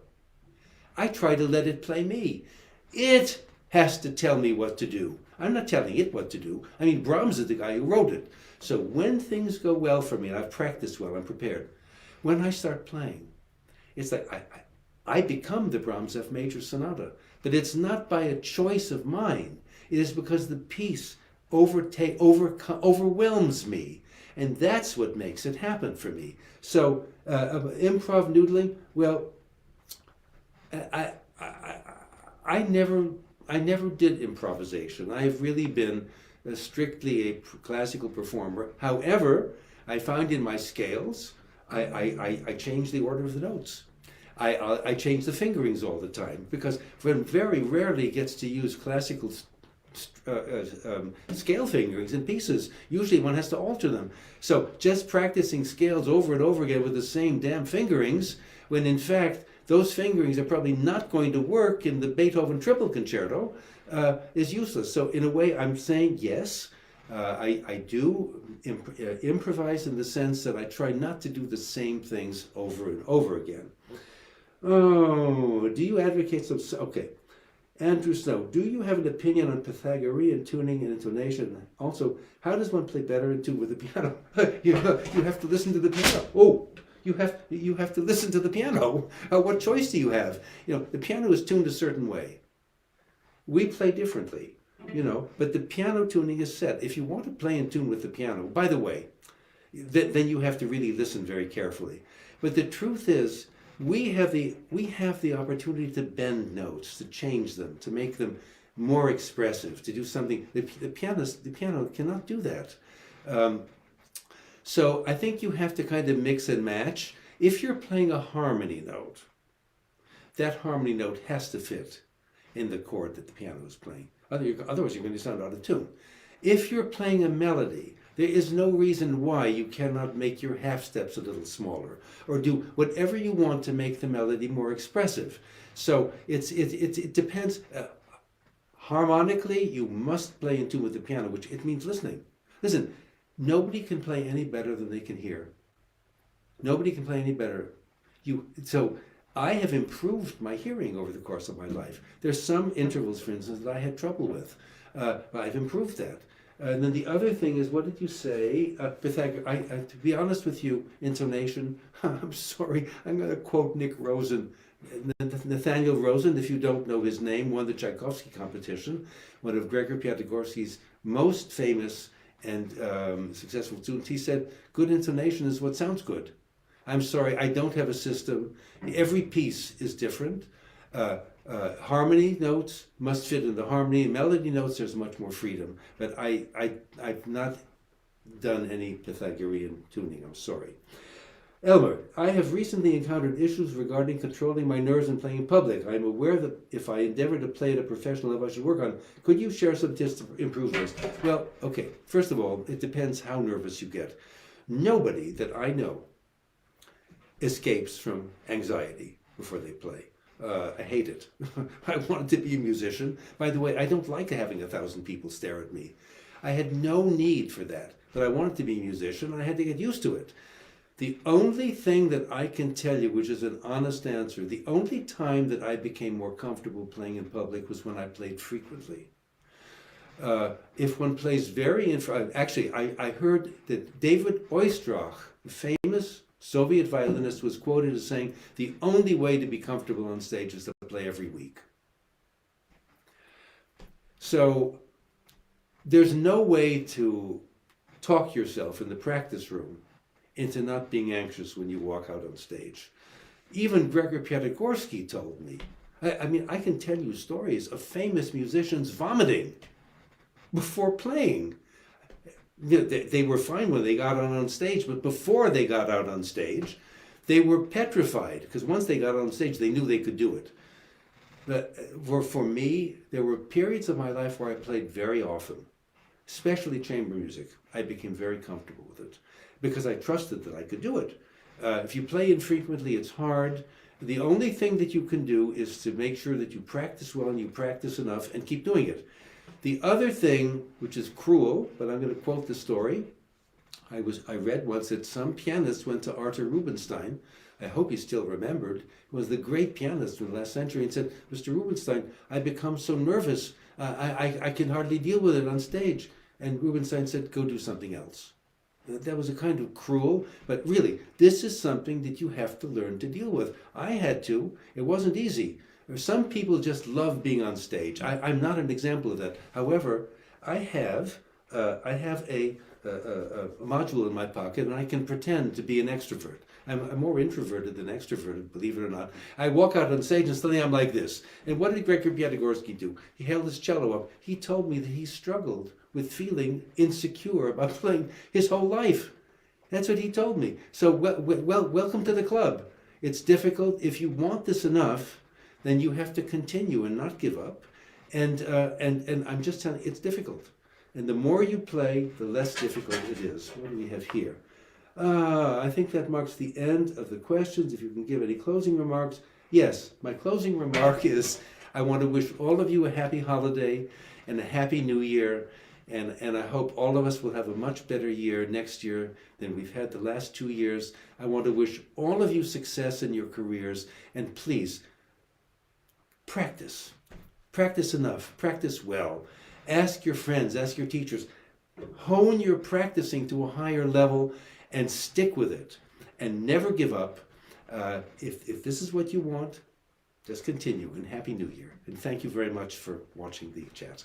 I try to let it play me. It has to tell me what to do. I'm not telling it what to do. I mean, Brahms is the guy who wrote it. So when things go well for me, and I've practiced well, I'm prepared, when I start playing, it's like I become the Brahms F major sonata. But it's not by a choice of mine. It is because the piece overwhelms me. And that's what makes it happen for me. So improv noodling, well, I never did improvisation. I have really been strictly a classical performer. However, I find in my scales, I change the order of the notes. I change the fingerings all the time because one very rarely gets to use classical scale fingerings in pieces. Usually one has to alter them. So just practicing scales over and over again with the same damn fingerings, when in fact those fingerings are probably not going to work in the Beethoven triple concerto, is useless. So in a way I'm saying yes, I do improvise in the sense that I try not to do the same things over and over again. Oh, do you advocate some, okay. Andrew Snow, do you have an opinion on Pythagorean tuning and intonation? Also, how does one play better in tune with the piano? you have to listen to the piano. Oh, you have to listen to the piano. What choice do you have? The piano is tuned a certain way. We play differently, but the piano tuning is set. If you want to play in tune with the piano, by the way, then you have to really listen very carefully. But the truth is, we have the opportunity to bend notes, to change them, to make them more expressive, to do something. The piano cannot do that. So I think you have to kind of mix and match. If you're playing a harmony note, that harmony note has to fit in the chord that the piano is playing. Otherwise, you're going to sound out of tune. If you're playing a melody, there is no reason why you cannot make your half steps a little smaller or do whatever you want to make the melody more expressive. So it depends. Harmonically, you must play in tune with the piano, which it means listening. Listen, nobody can play any better than they can hear. Nobody can play any better. So I have improved my hearing over the course of my life. There's some intervals, for instance, that I had trouble with. But I've improved that. And then the other thing is, what did you say? Pythagoras, to be honest with you, intonation, I'm sorry, I'm going to quote Nick Rosen. Nathaniel Rosen, if you don't know his name, won the Tchaikovsky competition, one of Gregor Piatigorsky's most famous and successful students. He said, good intonation is what sounds good. I'm sorry, I don't have a system. Every piece is different. Harmony notes must fit in the harmony. Melody notes, there's much more freedom. But I've not done any Pythagorean tuning, I'm sorry. Elmer, I have recently encountered issues regarding controlling my nerves and playing in public. I am aware that if I endeavor to play at a professional level, I should work on. Could you share some tips to improve this? Well, okay, first of all, it depends how nervous you get. Nobody that I know escapes from anxiety before they play. I hate it. I wanted to be a musician. By the way, I don't like having 1,000 people stare at me. I had no need for that, but I wanted to be a musician and I had to get used to it. The only thing that I can tell you, which is an honest answer, the only time that I became more comfortable playing in public was when I played frequently. If one plays very actually, I heard that David Oistrakh, the famous Soviet violinist, was quoted as saying, the only way to be comfortable on stage is to play every week. So there's no way to talk yourself in the practice room into not being anxious when you walk out on stage. Even Gregor Piatigorsky told me. I mean, I can tell you stories of famous musicians vomiting before playing. They were fine when they got out on stage, but before they got out on stage, they were petrified, because once they got on stage, they knew they could do it. But for me, there were periods of my life where I played very often, especially chamber music. I became very comfortable with it, because I trusted that I could do it. If you play infrequently, it's hard. The only thing that you can do is to make sure that you practice well and you practice enough and keep doing it. The other thing, which is cruel, but I'm going to quote the story. I read once that some pianist went to Arthur Rubinstein. I hope he's still remembered. He was the great pianist in the last century, and said, "Mr. Rubinstein, I become so nervous. I can hardly deal with it on stage." And Rubinstein said, "Go do something else." That was a kind of cruel, but really, this is something that you have to learn to deal with. I had to. It wasn't easy. Some people just love being on stage. I'm not an example of that. However, I have a module in my pocket, and I can pretend to be an extrovert. I'm more introverted than extroverted, believe it or not. I walk out on stage and suddenly I'm like this. And what did Gregor Piatigorsky do? He held his cello up. He told me that he struggled with feeling insecure about playing his whole life. That's what he told me. So, welcome to the club. It's difficult. If you want this enough, then you have to continue and not give up. And I'm just telling you, it's difficult. And the more you play, the less difficult it is. What do we have here? I think that marks the end of the questions. If you can give any closing remarks. Yes, my closing remark is I want to wish all of you a happy holiday and a happy new year. And I hope all of us will have a much better year next year than we've had the last 2 years. I want to wish all of you success in your careers. And please, practice. Practice enough. Practice well. Ask your friends. Ask your teachers. Hone your practicing to a higher level and stick with it. And never give up. If this is what you want, just continue. And Happy New Year. And thank you very much for watching the chat.